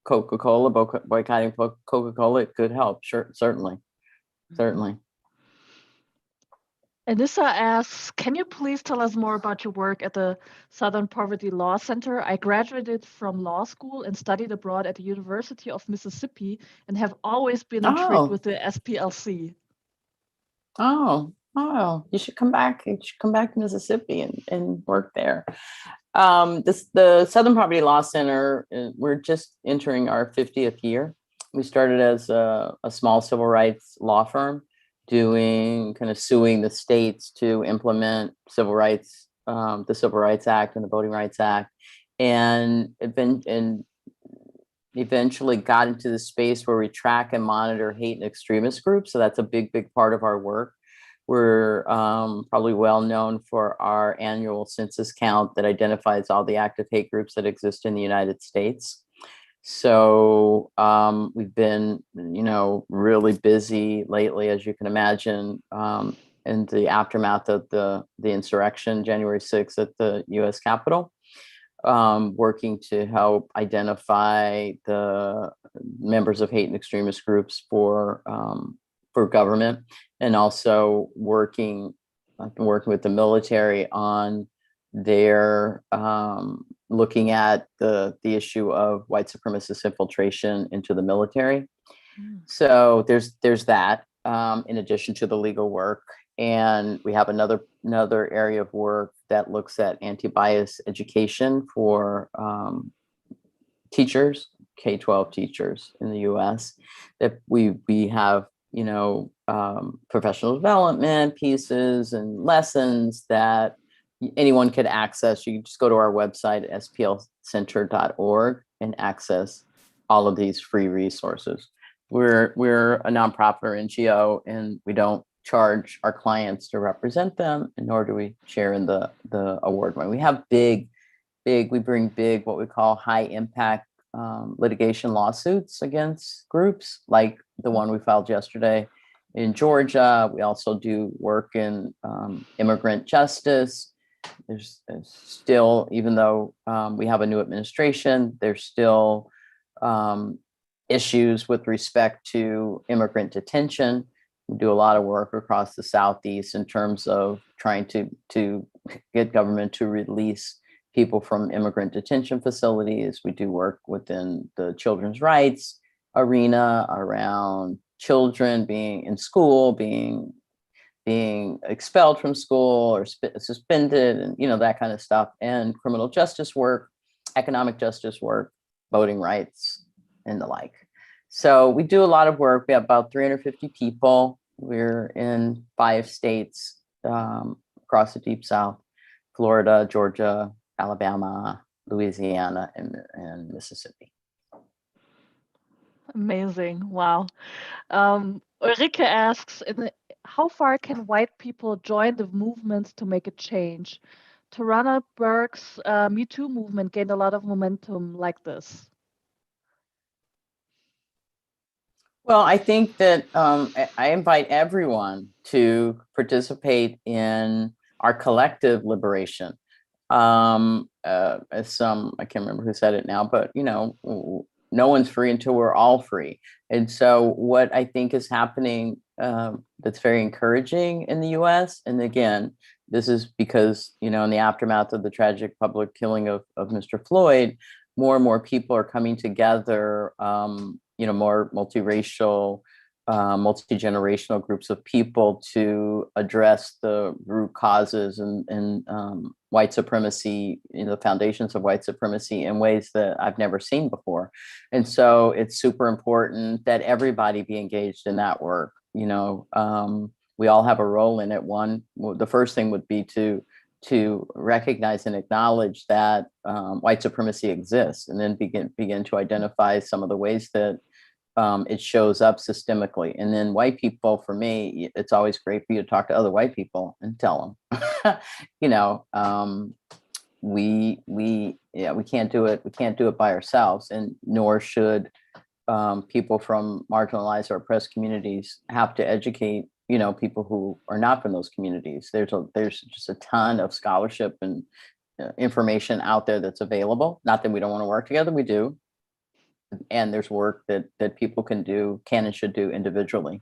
Coca-Cola, boycotting Coca-Cola, it could help. Sure, certainly. Anissa asks, can you please tell us more about your work at the Southern Poverty Law Center? I graduated from law school and studied abroad at the University of Mississippi and have always been intrigued with the SPLC. Oh, you should come back. You should come back to Mississippi and work there. The Southern Poverty Law Center, we're just entering our 50th year. We started as a small civil rights law firm, doing kind of suing the states to implement civil rights, the Civil Rights Act and the Voting Rights Act, and eventually got into the space where we track and monitor hate and extremist groups. So that's a big part of our work. We're probably well known for our annual census count that identifies all the active hate groups that exist in the United States. So we've been, really busy lately, as you can imagine, in the aftermath of the insurrection, January 6th at the U.S. Capitol, working to help identify the members of hate and extremist groups for government, and also working with the military on their looking at the issue of white supremacist infiltration into the military. So there's that, in addition to the legal work. And we have another area of work that looks at anti-bias education for teachers, K-12 teachers in the U.S. That we have, professional development pieces and lessons that anyone could access. You can just go to our website, splcenter.org, and access all of these free resources. We're a nonprofit or NGO, and we don't charge our clients to represent them, and nor do we share in the award money. We have we bring big, what we call high impact litigation lawsuits against groups, like the one we filed yesterday in Georgia. We also do work in immigrant justice. There's still, even though we have a new administration, there's still issues with respect to immigrant detention. We do a lot of work across the Southeast in terms of trying to get government to release people from immigrant detention facilities. We do work within the children's rights arena around children being in school, being expelled from school or suspended, and that kind of stuff, and criminal justice work, economic justice work, voting rights and the like. So we do a lot of work. We have about 350 people. We're in 5 states across the Deep South: Florida, Georgia, Alabama, Louisiana, and Mississippi. Amazing. Wow. Ulrike asks, how far can white people join the movements to make a change? Tarana Burke's Me Too movement gained a lot of momentum like this. Well, I think that I invite everyone to participate in our collective liberation. As I can't remember who said it now, but no one's free until we're all free. And so what I think is happening that's very encouraging in the US, and again, this is because, in the aftermath of the tragic public killing of Mr. Floyd, more and more people are coming together, more multiracial, multi-generational groups of people to address the root causes and white supremacy, the foundations of white supremacy in ways that I've never seen before. And so it's super important that everybody be engaged in that work. We all have a role in it. The first thing would be to recognize and acknowledge that white supremacy exists, and then begin to identify some of the ways that it shows up systemically. And then white people, for me, it's always great for you to talk to other white people and tell them, we can't do it. We can't do it by ourselves, and nor should people from marginalized or oppressed communities have to educate people who are not from those communities. There's just a ton of scholarship and information out there that's available. Not that we don't want to work together, we do. And there's work that people can and should do individually.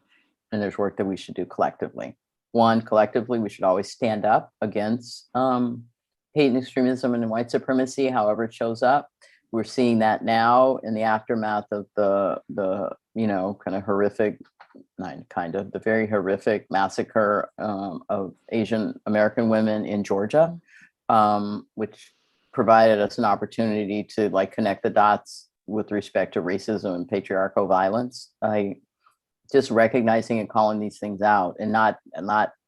And there's work that we should do collectively. Collectively, we should always stand up against hate and extremism and white supremacy, however it shows up. We're seeing that now in the aftermath of the the very horrific massacre of Asian American women in Georgia, which provided us an opportunity to connect the dots with respect to racism and patriarchal violence. Just recognizing and calling these things out, and not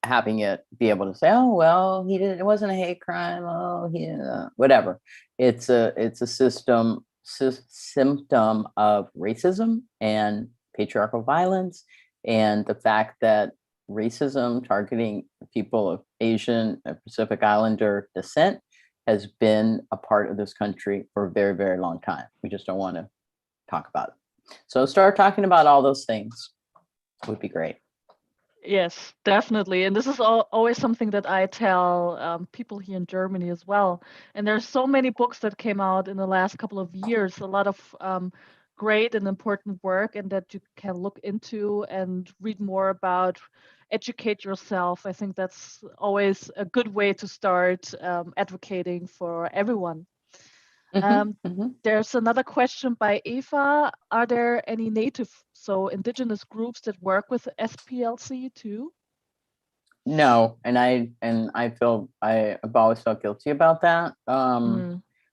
having it be able to say, oh, well, it wasn't a hate crime. Oh, whatever. It's a symptom of racism and patriarchal violence, and the fact that racism targeting people of Asian and Pacific Islander descent has been a part of this country for a very, very long time. We just don't want to talk about it. So start talking about all those things would be great. Yes, definitely. And this is always something that I tell people here in Germany as well. And there's so many books that came out in the last couple of years, a lot of great and important work, and that you can look into and read more about, educate yourself. I think that's always a good way to start advocating for everyone. There's another question by Eva. Are there any indigenous groups that work with SPLC too? No, and I've always felt guilty about that.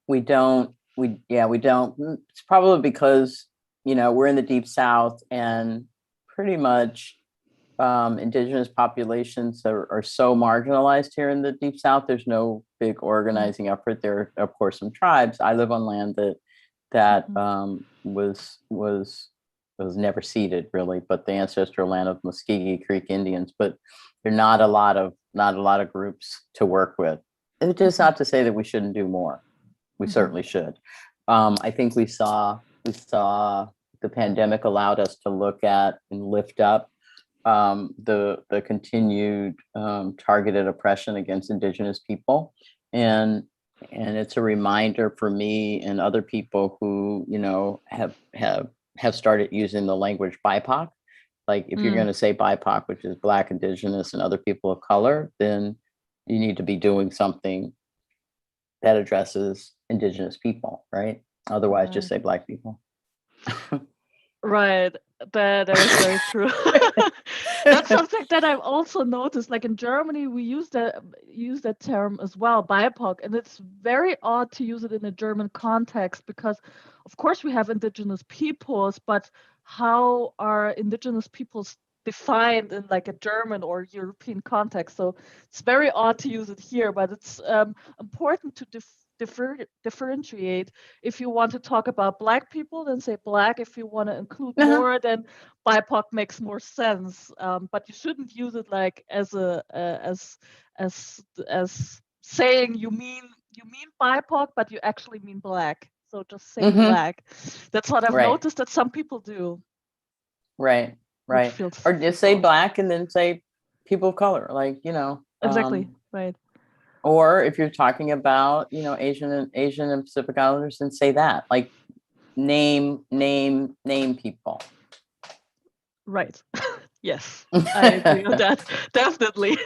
We don't. It's probably because we're in the Deep South, and pretty much indigenous populations are so marginalized here in the Deep South. There's no big organizing effort. There are, of course, some tribes. I live on land that was never ceded, really, but the ancestral land of Muskogee Creek Indians. But there are not a lot of groups to work with. It's just not to say that we shouldn't do more. We certainly should. I think we saw the pandemic allowed us to look at and lift up the continued targeted oppression against indigenous people, and it's a reminder for me and other people who have started using the language BIPOC. Like, if you're going to say BIPOC, which is Black, Indigenous, and other people of color, then you need to be doing something that addresses indigenous people, right? Otherwise, just say Black people. Right. That is very true. That's something that I've also noticed, like in Germany, we use that term as well, BIPOC, and it's very odd to use it in a German context because, of course, we have indigenous peoples, but how are indigenous peoples defined in like a German or European context? So it's very odd to use it here, but it's important to differentiate. If you want to talk about Black people, then say Black. If you want to include more, then BIPOC makes more sense. But you shouldn't use it like as saying you mean BIPOC, but you actually mean Black. So just say Black. That's what I've noticed that some people do. Right. Or just say Black and then say people of color, like, Exactly. Right. Or if you're talking about, Asian and Pacific Islanders, then say that, like name people. Right. Yes, I agree on that. Definitely.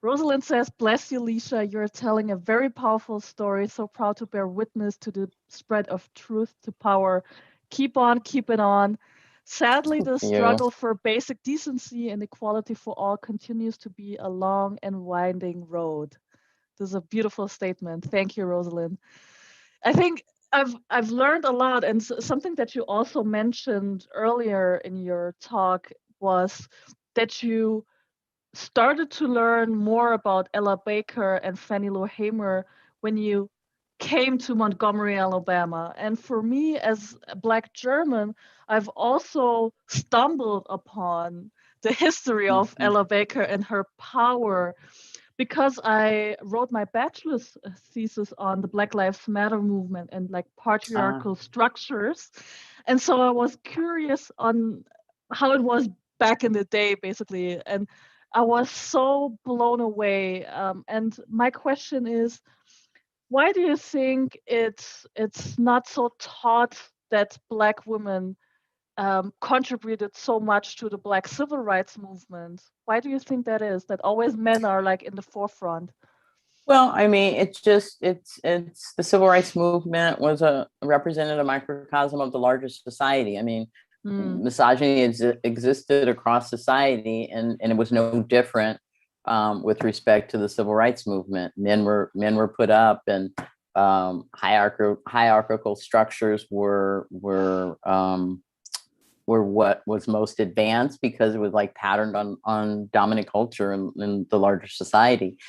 Rosalind says, bless you, Lisha. You're telling a very powerful story. So proud to bear witness to the spread of truth to power. Keep on keeping on. Sadly, the struggle for basic decency and equality for all continues to be a long and winding road. This is a beautiful statement. Thank you, Rosalind. I think I've learned a lot, and something that you also mentioned earlier in your talk was that you started to learn more about Ella Baker and Fannie Lou Hamer when you came to Montgomery, Alabama. And for me, as a Black German, I've also stumbled upon the history of Ella Baker and her power because I wrote my bachelor's thesis on the Black Lives Matter movement and like patriarchal structures. And so I was curious on how it was back in the day, basically. And I was so blown away. And my question is, why do you think it's not so taught that Black women contributed so much to the Black civil rights movement? Why do you think that is? That always men are like in the forefront? Well, I mean, it's the civil rights movement represented a microcosm of the larger society. I mean, misogyny existed across society, and it was no different with respect to the civil rights movement. Men were put up, and hierarchical structures were what was most advanced because it was like patterned on dominant culture in the larger society.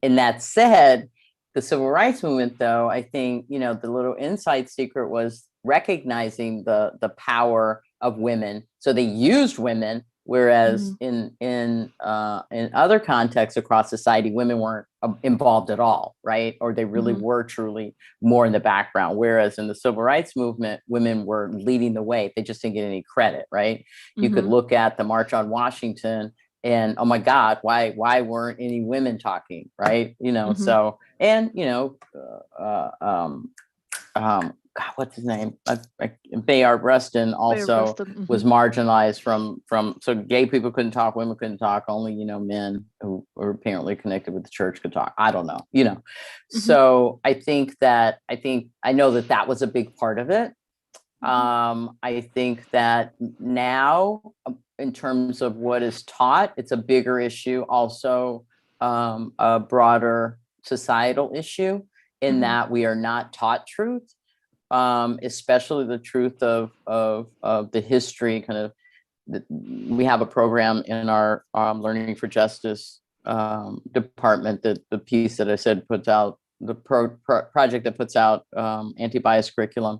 And that said, the civil rights movement, though, I think, the little inside secret was recognizing the power of women. So they used women, whereas in other contexts across society, women weren't involved at all, right? Or they really were truly more in the background. Whereas in the civil rights movement, women were leading the way. They just didn't get any credit, right? You could look at the March on Washington and, oh my God, why weren't any women talking, right? So, and, God, what's his name? Bayard Rustin also was marginalized from, so gay people couldn't talk, women couldn't talk, only, men who were apparently connected with the church could talk. I don't know, So I know that was a big part of it. I think that now, in terms of what is taught, it's a bigger issue, also a broader societal issue in that we are not taught truth, especially the truth of the history. Kind of, we have a program in our Learning for Justice department that the piece that I said puts out, the project that puts out anti-bias curriculum.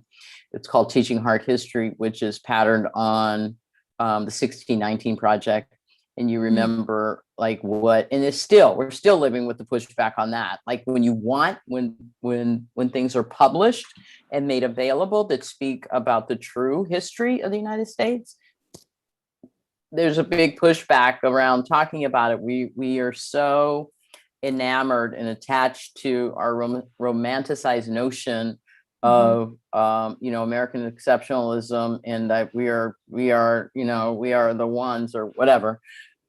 It's called Teaching Hard History, which is patterned on the 1619 Project. And you remember like what, and we're still living with the pushback on that. Like when things are published and made available that speak about the true history of the United States, there's a big pushback around talking about it. We are so enamored and attached to our romanticized notion of American exceptionalism, and that we are the ones or whatever,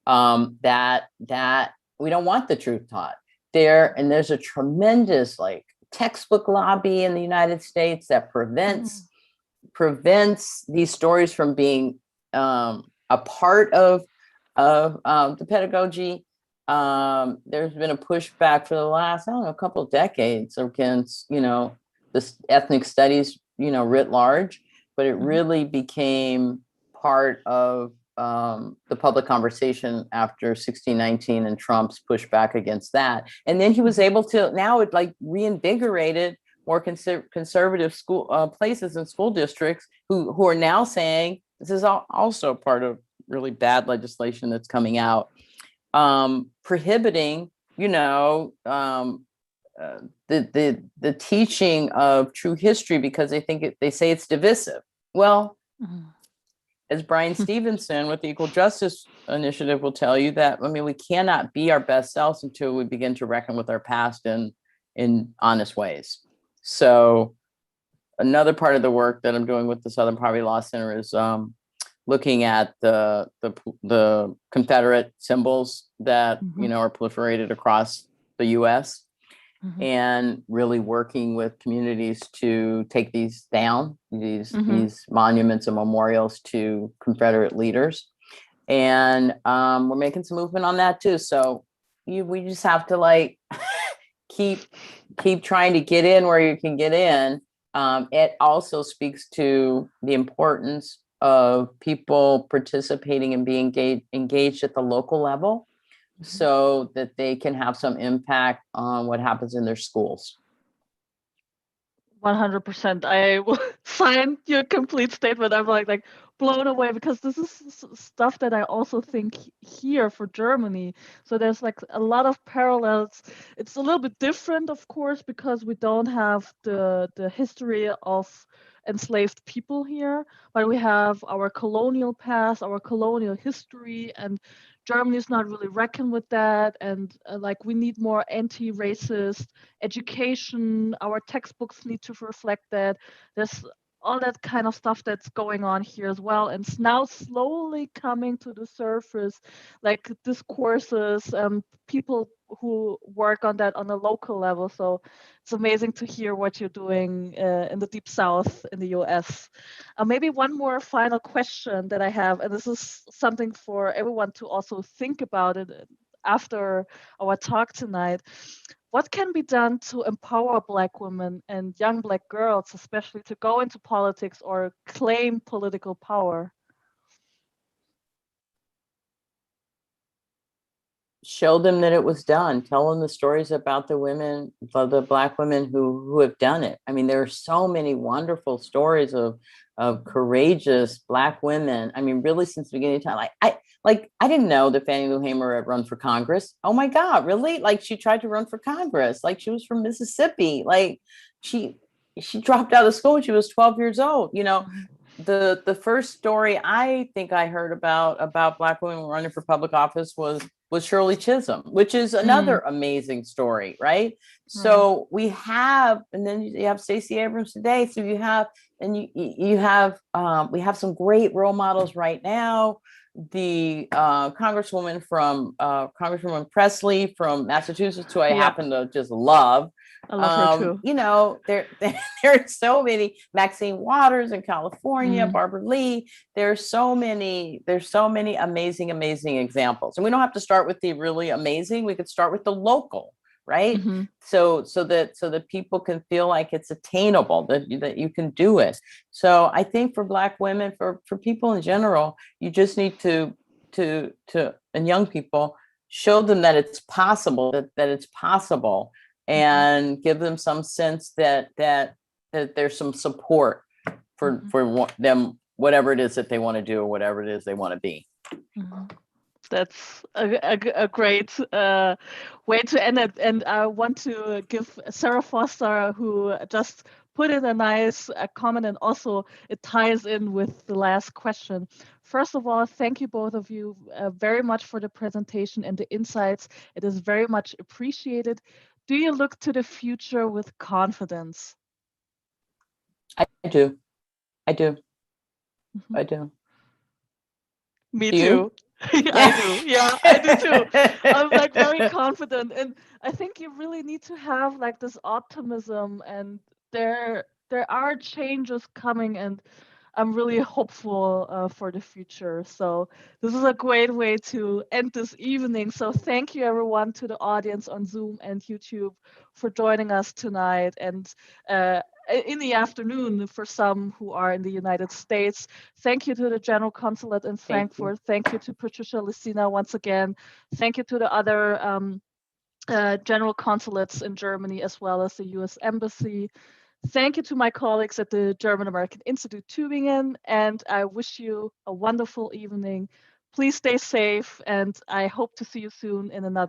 that we don't want the truth taught there. And there's a tremendous like textbook lobby in the United States that prevents these stories from being a part of the pedagogy. There's been a pushback for the last, I don't know, a couple of decades against, this ethnic studies, writ large, but it really became part of the public conversation after 1619 and Trump's pushback against that. And then he was able to, now it like reinvigorated more conservative school places and school districts who are now saying this is also part of really bad legislation that's coming out, prohibiting, the teaching of true history because they say it's divisive. Well, as Brian Stevenson with the Equal Justice Initiative will tell you that, we cannot be our best selves until we begin to reckon with our past in honest ways. So another part of the work that I'm doing with the Southern Poverty Law Center is looking at the Confederate symbols that are proliferated across the U.S. and really working with communities to take these down, these monuments and memorials to Confederate leaders. And we're making some movement on that too. So we just have to keep trying to get in where you can get in. It also speaks to the importance of people participating and being engaged at the local level so that they can have some impact on what happens in their schools. 100%. I will sign your complete statement. I'm like blown away because this is stuff that I also think here for Germany. So there's like a lot of parallels. It's a little bit different, of course, because we don't have the history of enslaved people here, but we have our colonial past, our colonial history, and Germany is not really reckoned with that. And we need more anti-racist education. Our textbooks need to reflect that. There's all that kind of stuff that's going on here as well. And it's now slowly coming to the surface, like discourses, people who work on that on a local level. So it's amazing to hear what you're doing in the Deep South in the US. Maybe one more final question that I have, and this is something for everyone to also think about it after our talk tonight. What can be done to empower Black women and young Black girls, especially to go into politics or claim political power? Show them that it was done. Tell them the stories about the women, the Black women who have done it. There are so many wonderful stories of courageous Black women. Really since the beginning of time. I didn't know that Fannie Lou Hamer had run for Congress. Oh my God, really? She tried to run for Congress. She was from Mississippi. She dropped out of school when she was 12 years old. The first story I think I heard about Black women running for public office was Shirley Chisholm, which is another amazing story, right? So we have, and then you have Stacey Abrams today. So you have, and you have, we have some great role models right now. The Congresswoman Presley from Massachusetts, who I happen to just love. I love her too. There's so many. Maxine Waters in California, Barbara Lee. There's so many amazing examples. And we don't have to start with the really amazing. We could start with the local, right? So that people can feel like it's attainable, that you can do it. So I think for Black women, for people in general, you just need to and young people, show them that it's possible, that it's possible, and give them some sense that there's some support for them, whatever it is that they want to do or whatever it is they want to be. That's a great way to end it. And I want to give Sarah Foster, who just put in a nice comment, and also it ties in with the last question. First of all, thank you both of you very much for the presentation and the insights. It is very much appreciated. Do you look to the future with confidence? I do. I do. Me do too. I do. Yeah, I do too. I'm very confident. And I think you really need to have this optimism, and there are changes coming, and I'm really hopeful for the future. So this is a great way to end this evening. So thank you everyone, to the audience on Zoom and YouTube, for joining us tonight and in the afternoon for some who are in the United States. Thank you to the General Consulate in Frankfurt. Thank you to Patricia Lessina once again. Thank you to the other general consulates in Germany, as well as the US Embassy. Thank you to my colleagues at the German-American Institute Tübingen, and I wish you a wonderful evening. Please stay safe, and I hope to see you soon in another